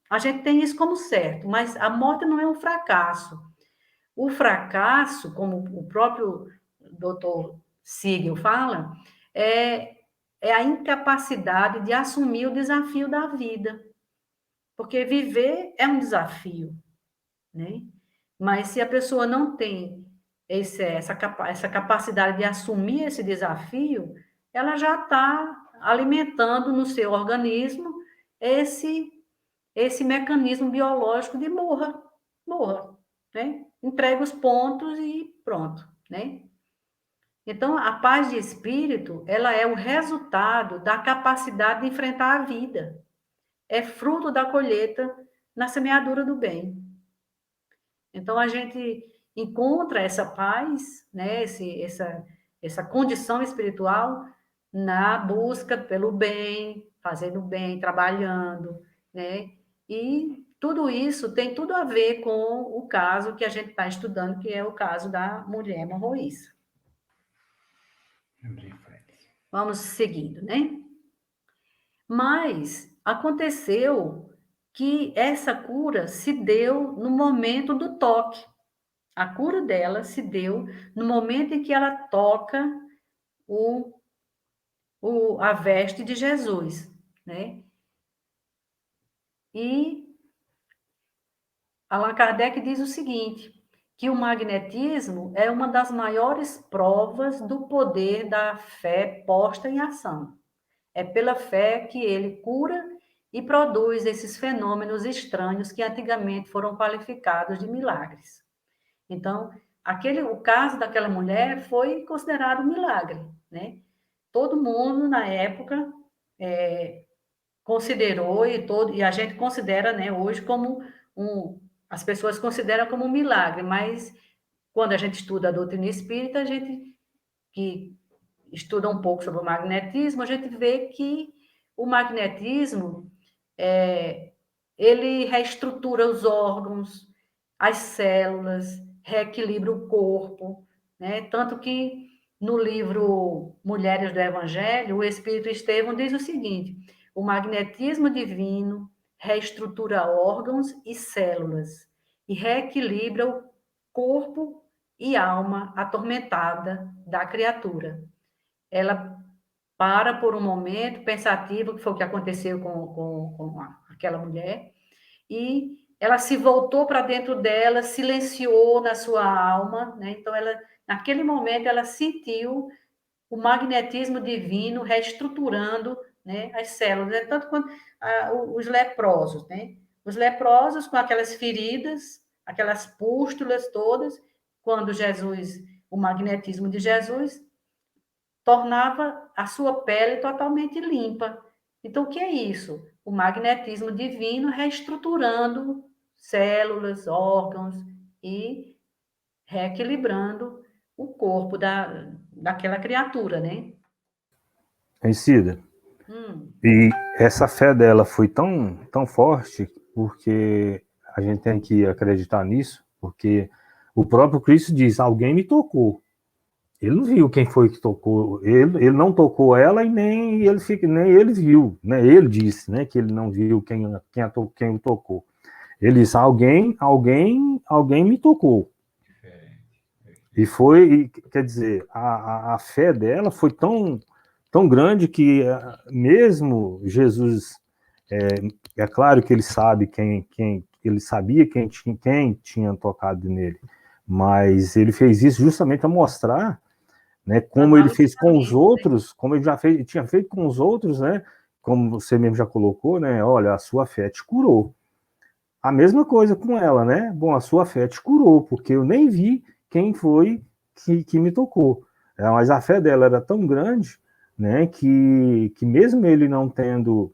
A gente tem isso como certo, mas a morte não é um fracasso. O fracasso, como o próprio doutor Siegel fala, é a incapacidade de assumir o desafio da vida. Porque viver é um desafio, né? Mas se a pessoa não tem essa capacidade de assumir esse desafio, ela já está alimentando no seu organismo esse mecanismo biológico de morra, né? Entrega os pontos e pronto, né? Então, a paz de espírito, ela é o resultado da capacidade de enfrentar a vida. É fruto da colheita na semeadura do bem. Então, a gente encontra essa paz, né, essa condição espiritual na busca pelo bem, fazendo bem, trabalhando, né? E tudo isso tem tudo a ver com o caso que a gente está estudando, que é o caso da mulher hemorroíça. Vamos seguindo, né? Mas aconteceu que essa cura se deu no momento do toque. A cura dela se deu no momento em que ela toca a veste de Jesus, né? E Allan Kardec diz o seguinte, que o magnetismo é uma das maiores provas do poder da fé posta em ação. É pela fé que ele cura e produz esses fenômenos estranhos que antigamente foram qualificados de milagres. Então, o caso daquela mulher foi considerado um milagre, né? Todo mundo, na época, considerou, e a gente considera, né, hoje como as pessoas consideram como um milagre, mas quando a gente estuda a doutrina espírita, a gente que estuda um pouco sobre o magnetismo, a gente vê que o magnetismo, ele reestrutura os órgãos, as células, reequilibra o corpo, né? Tanto que no livro Mulheres do Evangelho, o Espírito Estevão diz o seguinte: o magnetismo divino reestrutura órgãos e células e reequilibra o corpo e alma atormentada da criatura. Ela para por um momento pensativa, que foi o que aconteceu com aquela mulher, e ela se voltou para dentro dela, silenciou na sua alma, né? Então, naquele momento, ela sentiu o magnetismo divino reestruturando, né, as células, né? Tanto quanto os leprosos, né? Os leprosos com aquelas feridas, aquelas pústulas todas, quando o magnetismo de Jesus tornava a sua pele totalmente limpa. Então, o que é isso? O magnetismo divino reestruturando células, órgãos e reequilibrando o corpo daquela criatura, né? Cida. E essa fé dela foi tão forte, porque a gente tem que acreditar nisso, porque o próprio Cristo diz, alguém me tocou. Ele não viu quem foi que tocou, ele não tocou ela e nem ele viu, né? Ele disse, né, que ele não viu quem o tocou. Ele disse, alguém me tocou. Quer dizer, a fé dela foi tão grande que mesmo Jesus, é claro que ele sabe ele sabia quem tinha tocado nele, mas ele fez isso justamente para mostrar, né, como ele fez com os outros, como ele tinha feito com os outros, né, como você mesmo já colocou, né, olha, a sua fé te curou. A mesma coisa com ela, né, bom, a sua fé te curou, porque eu nem vi quem foi que me tocou. Mas a fé dela era tão grande, né, que mesmo ele não tendo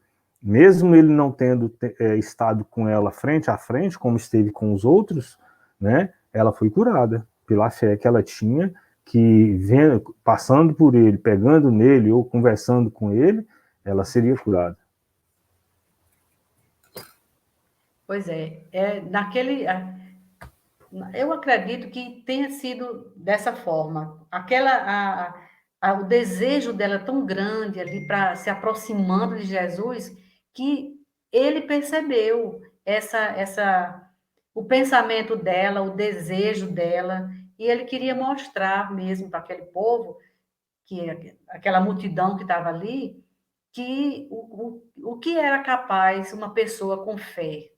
estado com ela frente a frente, como esteve com os outros, né, ela foi curada pela fé que ela tinha, que vendo, passando por ele, pegando nele ou conversando com ele, ela seria curada. Pois eu acredito que tenha sido dessa forma. O desejo dela tão grande ali para se aproximando de Jesus, que ele percebeu o pensamento dela, o desejo dela, e ele queria mostrar mesmo para aquele povo, aquela multidão que estava ali, que o que era capaz uma pessoa com fé,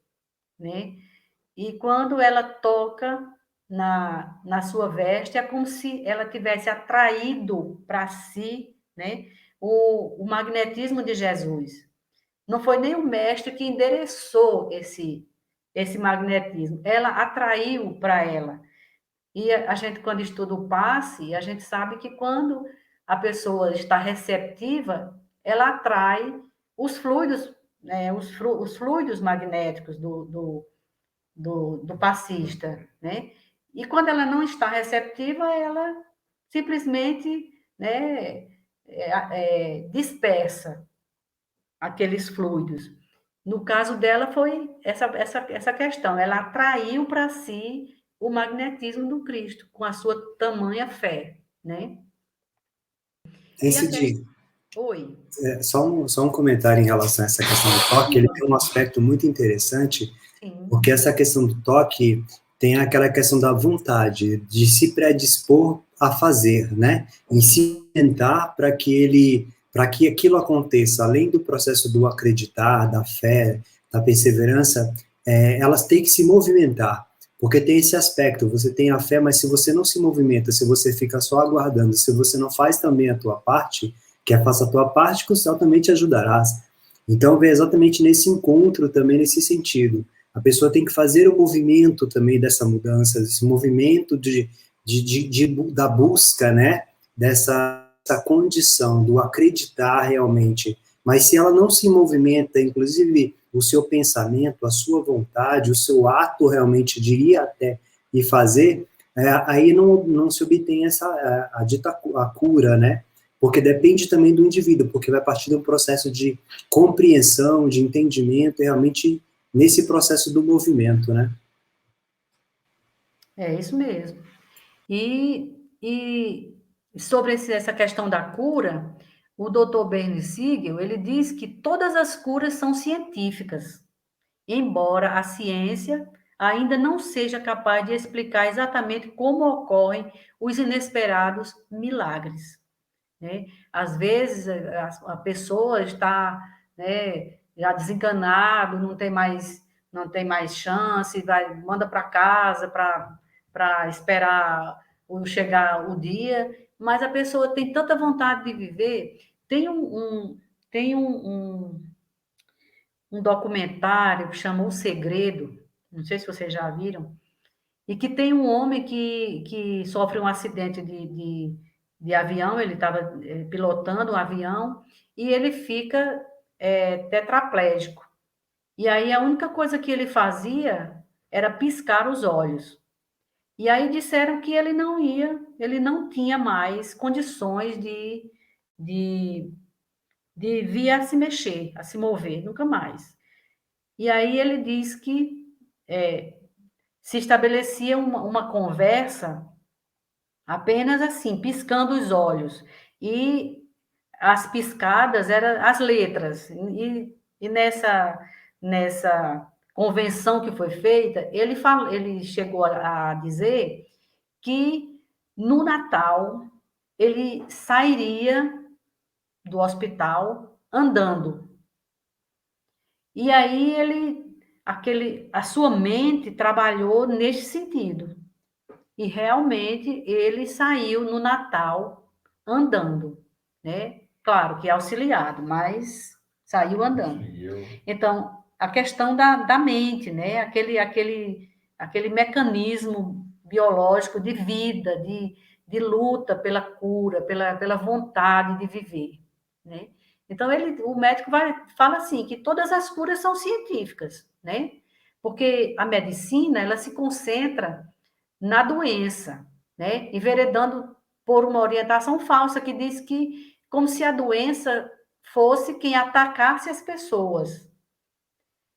né? E quando ela toca na sua veste, é como se ela tivesse atraído para si, né, o magnetismo de Jesus. Não foi nem o mestre que endereçou esse magnetismo, ela atraiu para ela. E a gente, quando estuda o passe, a gente sabe que quando a pessoa está receptiva, ela atrai os fluidos, né, os fluidos magnéticos do passista, né? E quando ela não está receptiva, ela simplesmente, né, dispersa aqueles fluidos. No caso dela foi essa questão, ela atraiu para si o magnetismo do Cristo, com a sua tamanha fé, né? Esse dia, Oi. só um comentário em relação a essa questão do toque, ele tem um aspecto muito interessante, Sim. porque essa questão do toque tem aquela questão da vontade, de se predispor a fazer, né? Em se tentar para que aquilo aconteça, além do processo do acreditar, da fé, da perseverança, elas têm que se movimentar, porque tem esse aspecto, você tem a fé, mas se você não se movimenta, se você fica só aguardando, se você não faz também a tua parte, que faça a tua parte, que o céu também te ajudarás. Então, vem exatamente nesse encontro também, nesse sentido. A pessoa tem que fazer o movimento também dessa mudança, esse movimento da busca, né, dessa condição do acreditar realmente. Mas se ela não se movimenta, inclusive o seu pensamento, a sua vontade, o seu ato realmente de ir até e fazer, aí não se obtém a cura, né? Porque depende também do indivíduo, porque vai partir de um processo de compreensão, de entendimento, realmente nesse processo do movimento, né? É isso mesmo. E sobre essa questão da cura, o Dr. Bernie Siegel, ele diz que todas as curas são científicas, embora a ciência ainda não seja capaz de explicar exatamente como ocorrem os inesperados milagres, né? Às vezes a pessoa está, né, já desencanado, não tem mais chance, manda para casa para esperar chegar o dia, mas a pessoa tem tanta vontade de viver. Tem um documentário que chama O Segredo, não sei se vocês já viram, e que tem um homem que sofre um acidente de avião, ele estava pilotando um avião, e ele fica tetraplégico. E aí a única coisa que ele fazia era piscar os olhos. E aí disseram que ele não tinha mais condições de vir a se mexer, a se mover, nunca mais. E aí ele diz que se estabelecia uma conversa apenas assim, piscando os olhos. E as piscadas eram as letras. E nessa convenção que foi feita, ele chegou a dizer que no Natal ele sairia do hospital andando. E aí a sua mente trabalhou nesse sentido. E realmente ele saiu no Natal andando, né? Claro que auxiliado, mas saiu andando. Então, a questão da mente, né? Aquele mecanismo biológico de vida, de luta pela cura, pela vontade de viver, né? Então, o médico fala assim, que todas as curas são científicas, né? Porque a medicina, ela se concentra na doença, né? Enveredando por uma orientação falsa que diz que como se a doença fosse quem atacasse as pessoas.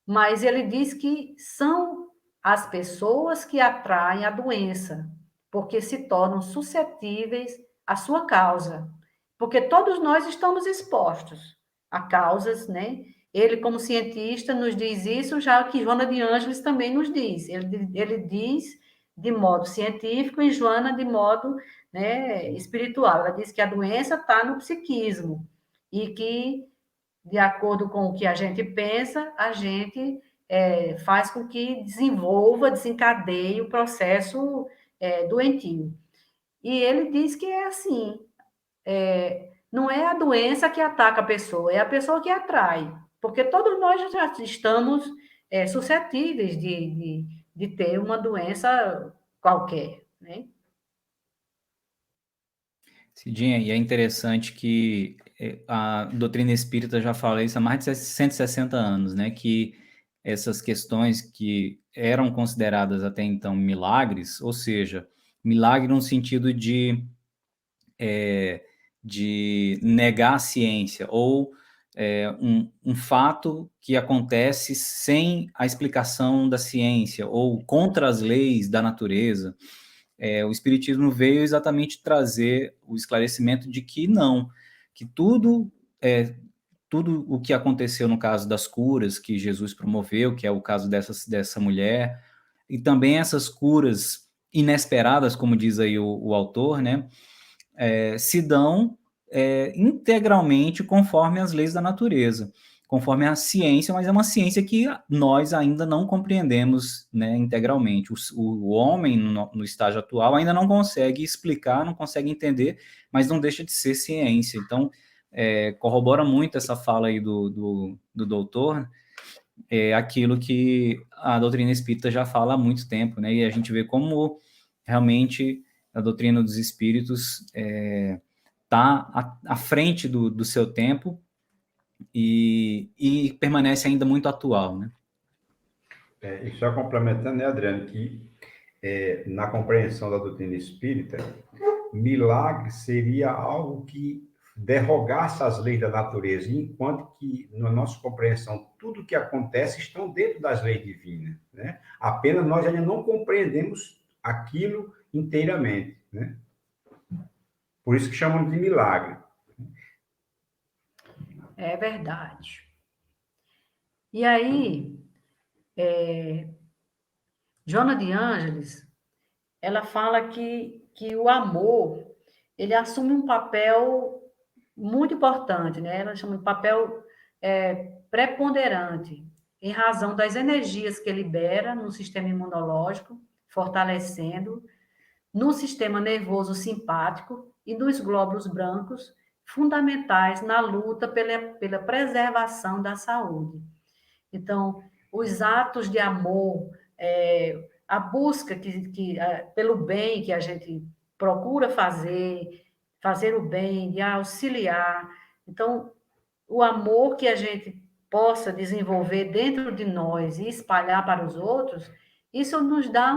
Mas ele diz que são as pessoas que atraem a doença, porque se tornam suscetíveis à sua causa. Porque todos nós estamos expostos a causas, né? Ele, como cientista, nos diz isso, já que Joana de Ângeles também nos diz. Ele diz de modo científico e Joana de modo, né, espiritual. Ela diz que a doença está no psiquismo e que, de acordo com o que a gente pensa, a gente faz com que desenvolva, desencadeie o processo doentio. E ele diz que é assim, não é a doença que ataca a pessoa, é a pessoa que atrai, porque todos nós já estamos suscetíveis de ter uma doença qualquer, né? Cidinha, e é interessante que a doutrina espírita já fala isso há mais de 160 anos, né? Que essas questões que eram consideradas até então milagres, ou seja, milagre no sentido de negar a ciência, ou um fato que acontece sem a explicação da ciência, ou contra as leis da natureza. O Espiritismo veio exatamente trazer o esclarecimento de que não, que tudo o que aconteceu no caso das curas que Jesus promoveu, que é o caso dessa mulher, e também essas curas inesperadas, como diz aí o autor, né, se dão integralmente conforme as leis da natureza, conforme a ciência, mas é uma ciência que nós ainda não compreendemos, né, integralmente. O homem, no estágio atual, ainda não consegue explicar, não consegue entender, mas não deixa de ser ciência. Então, corrobora muito essa fala aí do doutor, aquilo que a doutrina espírita já fala há muito tempo, né, e a gente vê como realmente a doutrina dos espíritos está à frente do seu tempo e permanece ainda muito atual, né? E só complementando, né, Adriano, que na compreensão da doutrina espírita, milagre seria algo que derrogasse as leis da natureza, enquanto que, na nossa compreensão, tudo que acontece estão dentro das leis divinas, né? Apenas nós ainda não compreendemos aquilo inteiramente, né? Por isso que chamamos de milagre. É verdade. E aí, Joana de Ângeles, ela fala que o amor, ele assume um papel muito importante, né? Ela chama de papel preponderante, em razão das energias que libera no sistema imunológico, fortalecendo, no sistema nervoso simpático e nos glóbulos brancos, fundamentais na luta pela preservação da saúde. Então, os atos de amor, a busca pelo bem que a gente procura fazer o bem, de auxiliar. Então, o amor que a gente possa desenvolver dentro de nós e espalhar para os outros, isso nos dá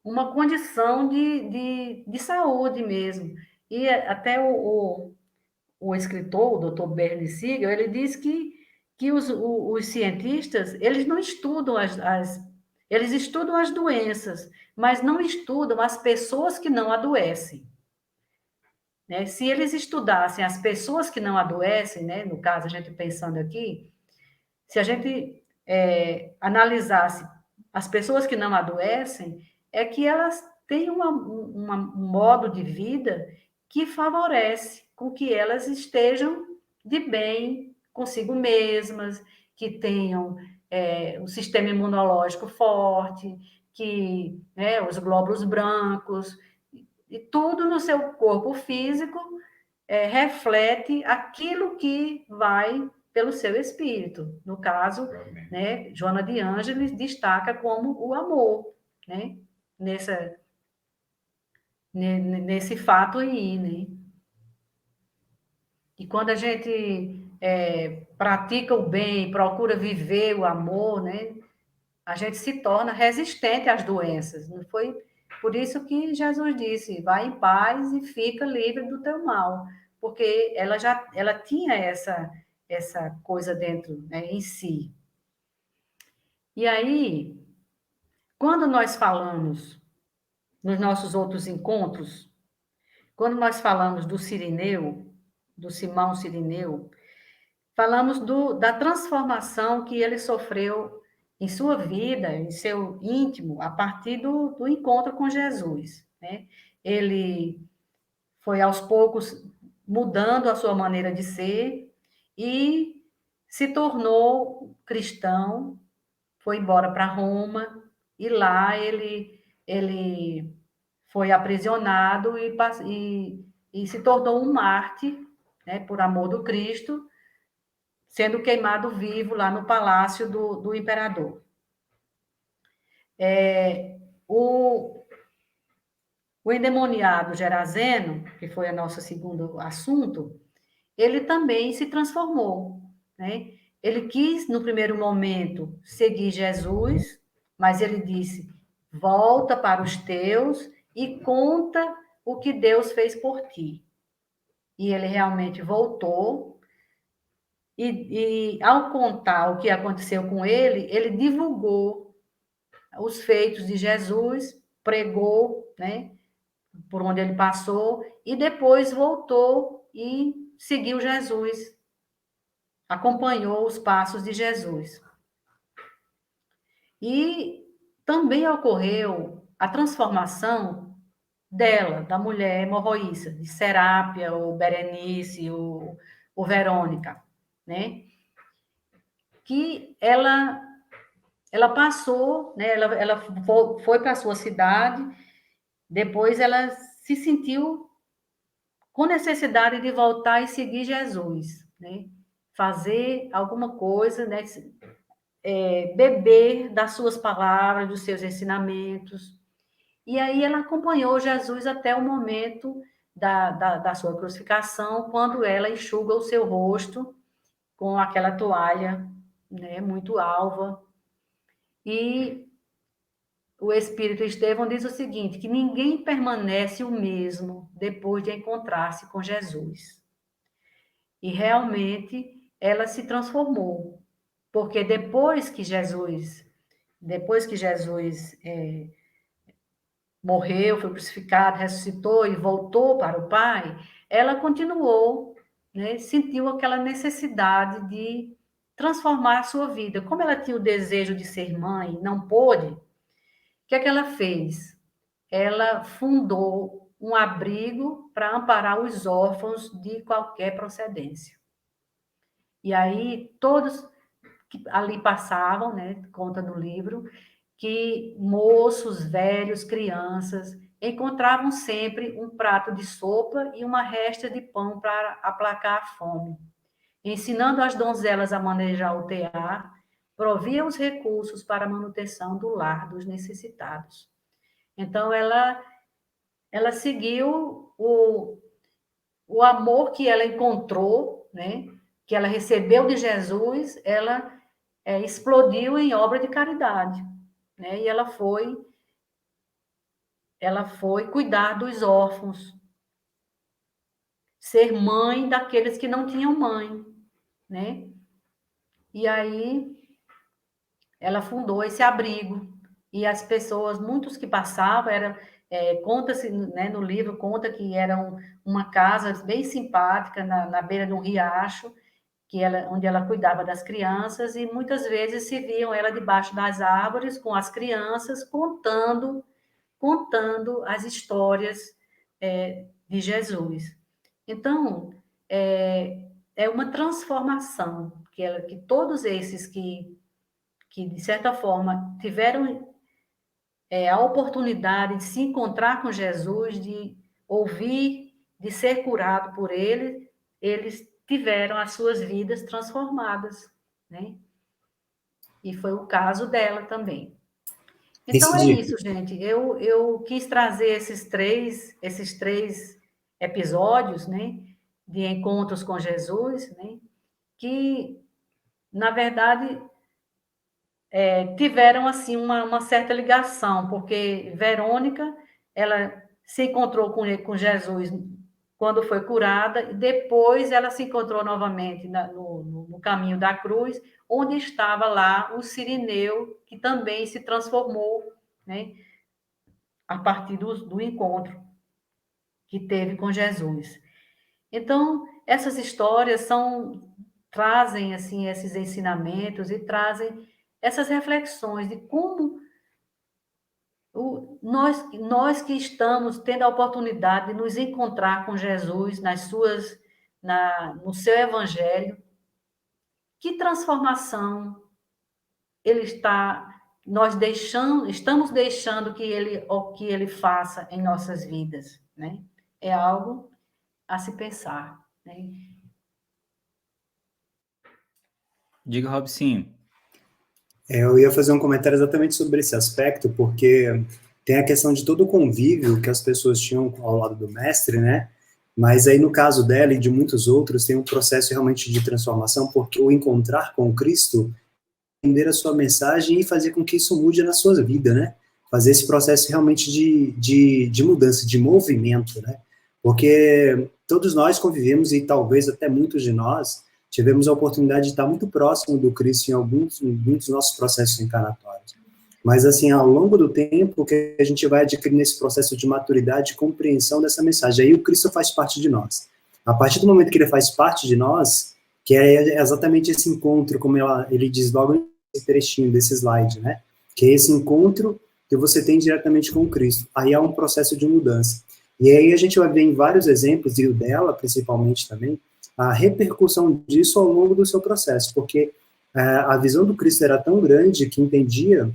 uma condição de saúde mesmo. E até o escritor, o Dr. Bernie Siegel, ele diz que os cientistas, eles não estudam eles estudam as doenças, mas não estudam as pessoas que não adoecem. Né? Se eles estudassem as pessoas que não adoecem, né? No caso, a gente pensando aqui, se a gente analisasse as pessoas que não adoecem, é que elas têm um modo de vida que favorece com que elas estejam de bem consigo mesmas, que tenham um sistema imunológico forte, que os glóbulos brancos, e tudo no seu corpo físico reflete aquilo que vai pelo seu espírito. No caso, né, Joana de Ângeles destaca como o amor, né, nesse fato aí, né? E quando a gente pratica o bem, procura viver o amor, né, a gente se torna resistente às doenças. Não foi Por isso que Jesus disse, vai em paz e fica livre do teu mal, porque ela tinha essa coisa dentro, né, em si. E aí, quando nós falamos nos nossos outros encontros, quando nós falamos do Cirineu, do Simão Cirineu, falamos da transformação que ele sofreu em sua vida, em seu íntimo, a partir do encontro com Jesus, né? Ele foi, aos poucos, mudando a sua maneira de ser e se tornou cristão, foi embora para Roma, e lá ele foi aprisionado e se tornou um mártir, né, por amor do Cristo, sendo queimado vivo lá no palácio do imperador. O endemoniado Gerazeno, que foi o nosso segundo assunto, ele também se transformou, né? Ele quis, no primeiro momento, seguir Jesus, mas ele disse, volta para os teus e conta o que Deus fez por ti. E ele realmente voltou, e ao contar o que aconteceu com ele, ele divulgou os feitos de Jesus, pregou, né, por onde ele passou, e depois voltou e seguiu Jesus, acompanhou os passos de Jesus. E também ocorreu a transformação dela, da mulher hemorroíça, de Serápia, ou Berenice, ou Verônica, né? Que ela passou, né? Ela foi para a sua cidade, depois ela se sentiu com necessidade de voltar e seguir Jesus, né? Fazer alguma coisa, né? Beber das suas palavras, dos seus ensinamentos. E aí ela acompanhou Jesus até o momento da sua crucificação, quando ela enxuga o seu rosto com aquela toalha, né, muito alva. E o Espírito Estevão diz o seguinte, que ninguém permanece o mesmo depois de encontrar-se com Jesus. E realmente ela se transformou, porque depois que Jesus morreu, foi crucificado, ressuscitou e voltou para o Pai, ela continuou, né, sentiu aquela necessidade de transformar a sua vida. Como ela tinha o desejo de ser mãe, não pôde, o que é que ela fez? Ela fundou um abrigo para amparar os órfãos de qualquer procedência. E aí todos que ali passavam, né, conta no livro, que moços, velhos, crianças encontravam sempre um prato de sopa e uma resta de pão para aplacar a fome. Ensinando as donzelas a manejar o tear, provia os recursos para a manutenção do lar dos necessitados. Então, ela seguiu o amor que ela encontrou, né, que ela recebeu de Jesus, ela explodiu em obra de caridade, né? E ela foi cuidar dos órfãos, ser mãe daqueles que não tinham mãe, né? E aí ela fundou esse abrigo, e as pessoas, muitos que passavam, conta-se, né, no livro, conta que era uma casa bem simpática, na beira de um riacho, onde ela cuidava das crianças, e muitas vezes se viam ela debaixo das árvores com as crianças, contando as histórias de Jesus. Então, é uma transformação que todos esses que, de certa forma, tiveram a oportunidade de se encontrar com Jesus, de ouvir, de ser curado por ele, eles tiveram as suas vidas transformadas, né? E foi o caso dela também. Então é isso, gente. Eu quis trazer esses três episódios, né, de encontros com Jesus, né, que, na verdade, tiveram assim uma certa ligação, porque Verônica ela se encontrou com Jesus quando foi curada, e depois ela se encontrou novamente no caminho da cruz, onde estava lá o Cirineu, que também se transformou, né, a partir do encontro que teve com Jesus. Então, essas histórias trazem assim esses ensinamentos e trazem essas reflexões de como nós que estamos tendo a oportunidade de nos encontrar com Jesus no seu evangelho, que transformação estamos deixando que ele faça em nossas vidas, né? É algo a se pensar, né? Diga, Robson. Eu ia fazer um comentário exatamente sobre esse aspecto, porque tem a questão de todo o convívio que as pessoas tinham ao lado do mestre, né? Mas aí, no caso dela e de muitos outros, tem um processo realmente de transformação, porque o encontrar com Cristo, entender a sua mensagem e fazer com que isso mude na sua vida, né? Fazer esse processo realmente de mudança, de movimento, né? Porque todos nós convivemos, e talvez até muitos de nós, tivemos a oportunidade de estar muito próximo do Cristo em muitos dos nossos processos encarnatórios. Mas, assim, ao longo do tempo, que a gente vai adquirindo esse processo de maturidade e compreensão dessa mensagem. Aí o Cristo faz parte de nós. A partir do momento que ele faz parte de nós, que é exatamente esse encontro, como ele diz logo nesse trechinho desse slide, né? Que é esse encontro que você tem diretamente com o Cristo. Aí há um processo de mudança. E aí a gente vai ver em vários exemplos, e o dela principalmente também, a repercussão disso ao longo do seu processo, porque a visão do Cristo era tão grande que entendia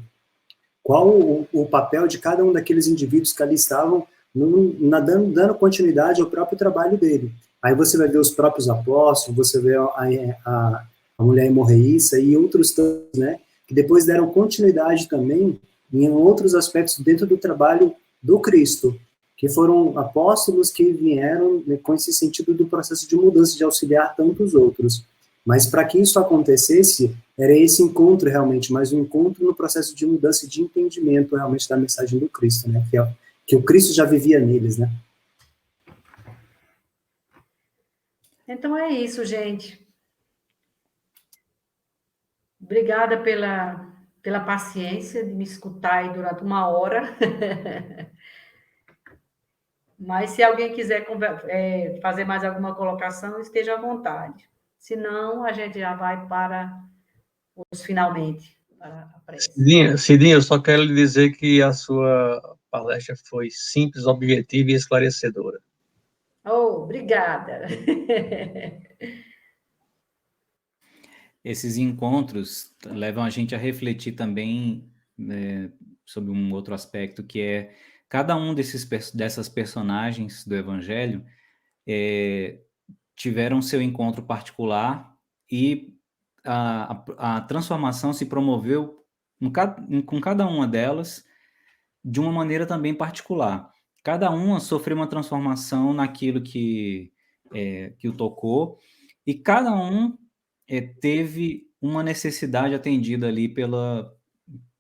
qual o papel de cada um daqueles indivíduos que ali estavam dando continuidade ao próprio trabalho dele. Aí você vai ver os próprios apóstolos, você vê a mulher hemorreíça e outros tantos, né, que depois deram continuidade também em outros aspectos dentro do trabalho do Cristo, que foram apóstolos que vieram, né, com esse sentido do processo de mudança, de auxiliar tantos outros. Mas para que isso acontecesse, era esse encontro realmente, mas um encontro no processo de mudança e de entendimento realmente da mensagem do Cristo, né, que o Cristo já vivia neles, né. Então é isso, gente. Obrigada pela paciência de me escutar aí durante 1 hora. Mas se alguém quiser fazer mais alguma colocação, esteja à vontade. Se não, a gente já vai para os finalmente, para a prece. Cidinha, eu só quero lhe dizer que a sua palestra foi simples, objetiva e esclarecedora. Oh, obrigada. Esses encontros levam a gente a refletir também, né, sobre um outro aspecto, que é cada um dessas personagens do Evangelho tiveram seu encontro particular e a transformação se promoveu com cada uma delas de uma maneira também particular. Cada uma sofreu uma transformação naquilo que o tocou, e cada um teve uma necessidade atendida ali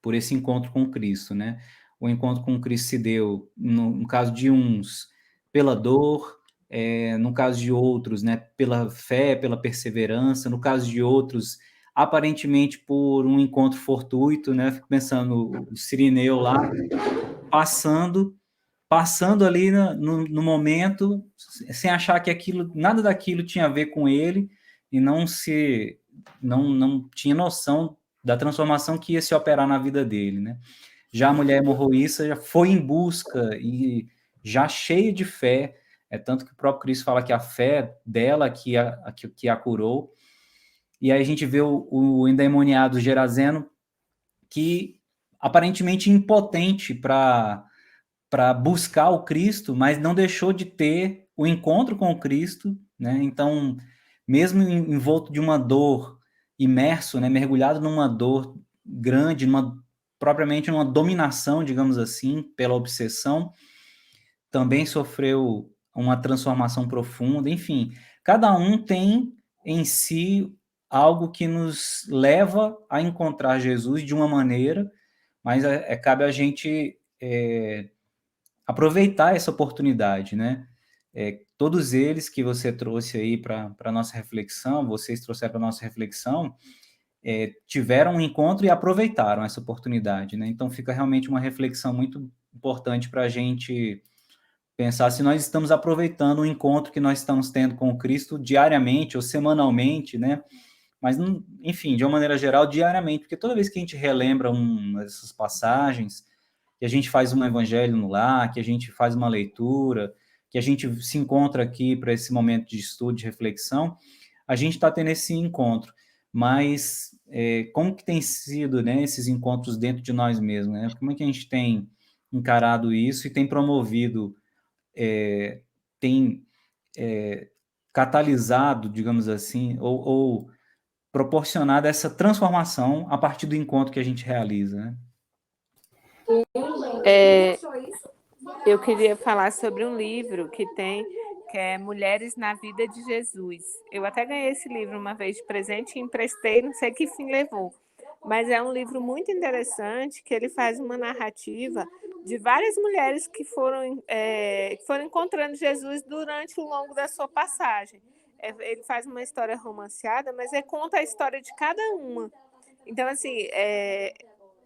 por esse encontro com Cristo, né? O encontro com Cristo se deu, no caso de uns, pela dor, no caso de outros, né, pela fé, pela perseverança, no caso de outros, aparentemente por um encontro fortuito, né? Fico pensando o Cirineu lá, passando ali no momento, sem achar que nada daquilo tinha a ver com ele, e não tinha noção da transformação que ia se operar na vida dele, né? Já a mulher hemorroíça já foi em busca e já cheia de fé, tanto que o próprio Cristo fala que a fé dela que a curou. E aí a gente vê o endemoniado Gerazeno, que aparentemente impotente para buscar o Cristo, mas não deixou de ter o encontro com o Cristo, né? Então, mesmo envolto de uma dor, imerso, né, mergulhado numa dor grande, propriamente numa dominação, digamos assim, pela obsessão, também sofreu uma transformação profunda. Enfim, cada um tem em si algo que nos leva a encontrar Jesus de uma maneira, mas cabe a gente aproveitar essa oportunidade, né? Todos eles que você trouxe aí para a nossa reflexão, vocês trouxeram para a nossa reflexão, tiveram um encontro e aproveitaram essa oportunidade, né? Então fica realmente uma reflexão muito importante para a gente pensar se nós estamos aproveitando o encontro que nós estamos tendo com o Cristo diariamente ou semanalmente, né? Mas, enfim, de uma maneira geral, diariamente, porque toda vez que a gente relembra essas passagens, que a gente faz um evangelho no lar, que a gente faz uma leitura, que a gente se encontra aqui para esse momento de estudo, de reflexão, a gente está tendo esse encontro. Mas como que tem sido, né, esses encontros dentro de nós mesmos? Né? Como é que a gente tem encarado isso e tem promovido, tem catalisado, digamos assim, ou proporcionado essa transformação a partir do encontro que a gente realiza, né? Eu queria falar sobre um livro que é Mulheres na Vida de Jesus. Eu até ganhei esse livro uma vez de presente e emprestei, não sei que fim levou. Mas é um livro muito interessante, que ele faz uma narrativa de várias mulheres que foram encontrando Jesus durante o longo da sua passagem. Ele faz uma história romanceada, mas conta a história de cada uma. Então, assim,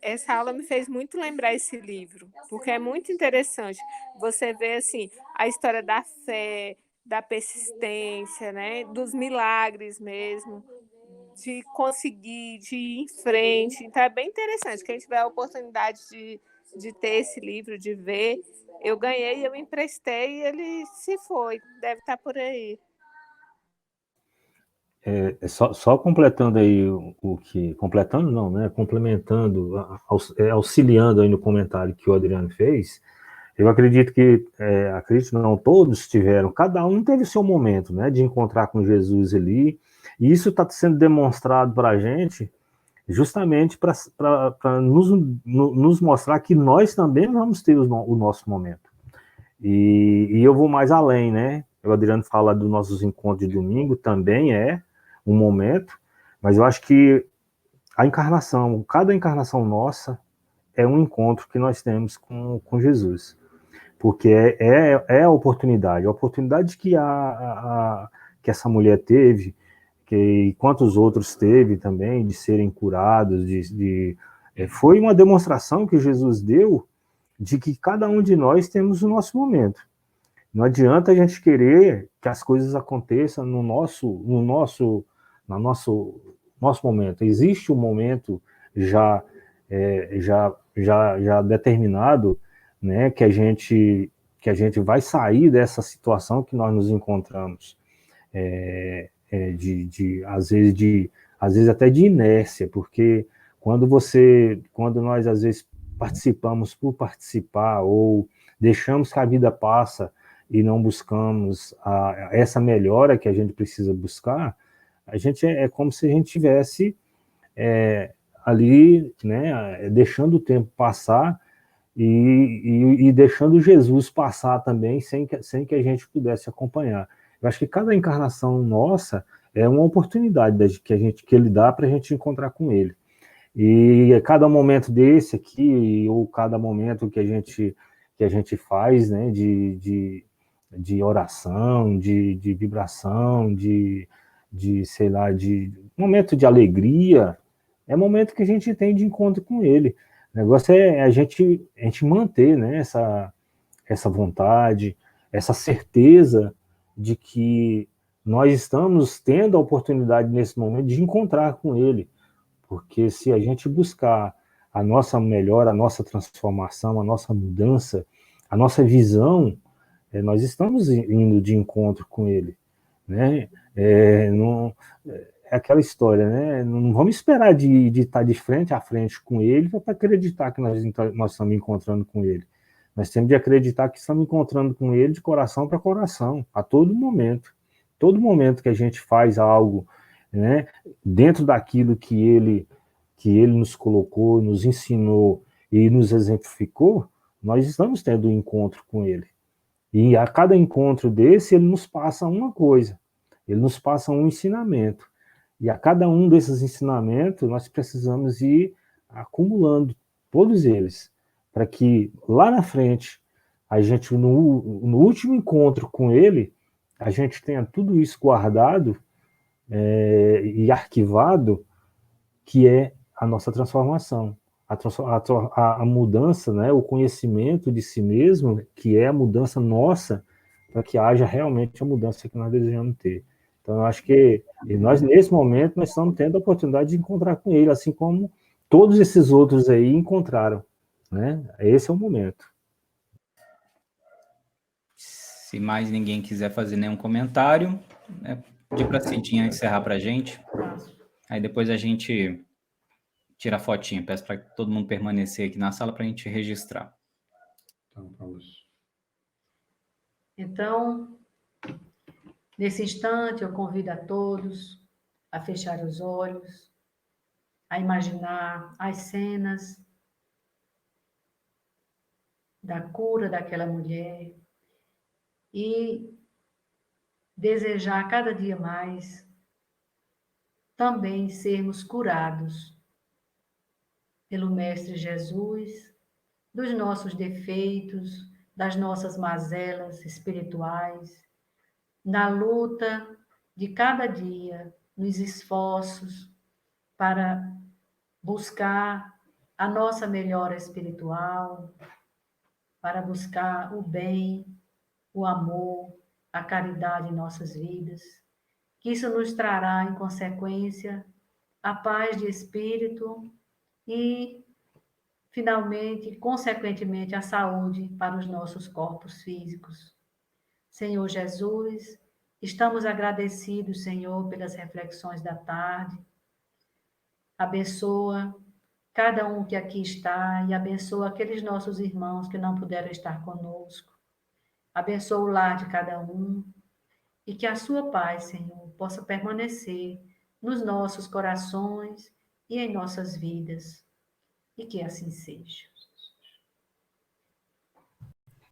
essa aula me fez muito lembrar esse livro, porque é muito interessante. Você vê, assim, a história da fé, da persistência, né, dos milagres mesmo, de conseguir, de ir em frente. Então, é bem interessante. Quem tiver a oportunidade de ter esse livro, de ver, eu ganhei, eu emprestei e ele se foi. Deve estar por aí. Só completando aí o que... Completando não, né? Complementando, auxiliando aí no comentário que o Adriano fez, eu acredito que, todos tiveram, cada um teve seu momento, né? De encontrar com Jesus ali, e isso está sendo demonstrado para a gente justamente para nos mostrar que nós também vamos ter o nosso momento. E eu vou mais além, né? O Adriano fala dos nossos encontros de domingo, também é um momento, mas eu acho que cada encarnação nossa é um encontro que nós temos com Jesus, porque é a oportunidade que essa mulher teve, que quantos outros teve também, de serem curados, foi uma demonstração que Jesus deu de que cada um de nós temos o nosso momento. Não adianta a gente querer que as coisas aconteçam no nosso momento. Existe um momento já determinado, né, que a gente vai sair dessa situação que nós nos encontramos, às vezes até de inércia, porque quando nós às vezes participamos por participar, ou deixamos que a vida passa e não buscamos essa melhora que a gente precisa buscar, a gente é como se a gente tivesse ali, né, deixando o tempo passar e deixando Jesus passar também, sem que a gente pudesse acompanhar. Eu acho que cada encarnação nossa é uma oportunidade que ele dá para a gente encontrar com ele. E cada momento desse aqui, ou cada momento que a gente faz, né, de oração, de vibração, sei lá, de momento de alegria, é momento que a gente tem de encontro com ele. O negócio é a gente manter, né, essa vontade, essa certeza de que nós estamos tendo a oportunidade nesse momento de encontrar com ele. Porque se a gente buscar a nossa melhora, a nossa transformação, a nossa mudança, a nossa visão, nós estamos indo de encontro com ele, né? É aquela história, né? Não vamos esperar de estar de frente a frente com ele para acreditar que nós estamos encontrando com ele. Nós temos de acreditar que estamos encontrando com ele de coração para coração, a todo momento. Todo momento que a gente faz algo, né, dentro daquilo que ele nos colocou, nos ensinou e nos exemplificou, nós estamos tendo um encontro com ele. E a cada encontro desse, ele nos passa uma coisa, ele nos passa um ensinamento. E a cada um desses ensinamentos, nós precisamos ir acumulando todos eles, para que lá na frente, a gente, no último encontro com ele, a gente tenha tudo isso guardado e arquivado, que é a nossa transformação, a mudança, né, o conhecimento de si mesmo, que é a mudança nossa, para que haja realmente a mudança que nós desejamos ter. Então, eu acho que nós, nesse momento, nós estamos tendo a oportunidade de encontrar com ele, assim como todos esses outros aí encontraram, né? Esse é o momento. Se mais ninguém quiser fazer nenhum comentário, pedir para a Cidinha encerrar para a gente. Aí depois a gente tira a fotinha. Peço para todo mundo permanecer aqui na sala para a gente registrar. Então, vamos. Então, nesse instante, eu convido a todos a fechar os olhos, a imaginar as cenas da cura daquela mulher e desejar cada dia mais também sermos curados pelo Mestre Jesus, dos nossos defeitos, das nossas mazelas espirituais, na luta de cada dia, nos esforços para buscar a nossa melhora espiritual, para buscar o bem, o amor, a caridade em nossas vidas, que isso nos trará, em consequência, a paz de espírito e, finalmente, consequentemente, a saúde para os nossos corpos físicos. Senhor Jesus, estamos agradecidos, Senhor, pelas reflexões da tarde. Abençoa cada um que aqui está e abençoa aqueles nossos irmãos que não puderam estar conosco. Abençoa o lar de cada um e que a sua paz, Senhor, possa permanecer nos nossos corações e em nossas vidas. E que assim seja.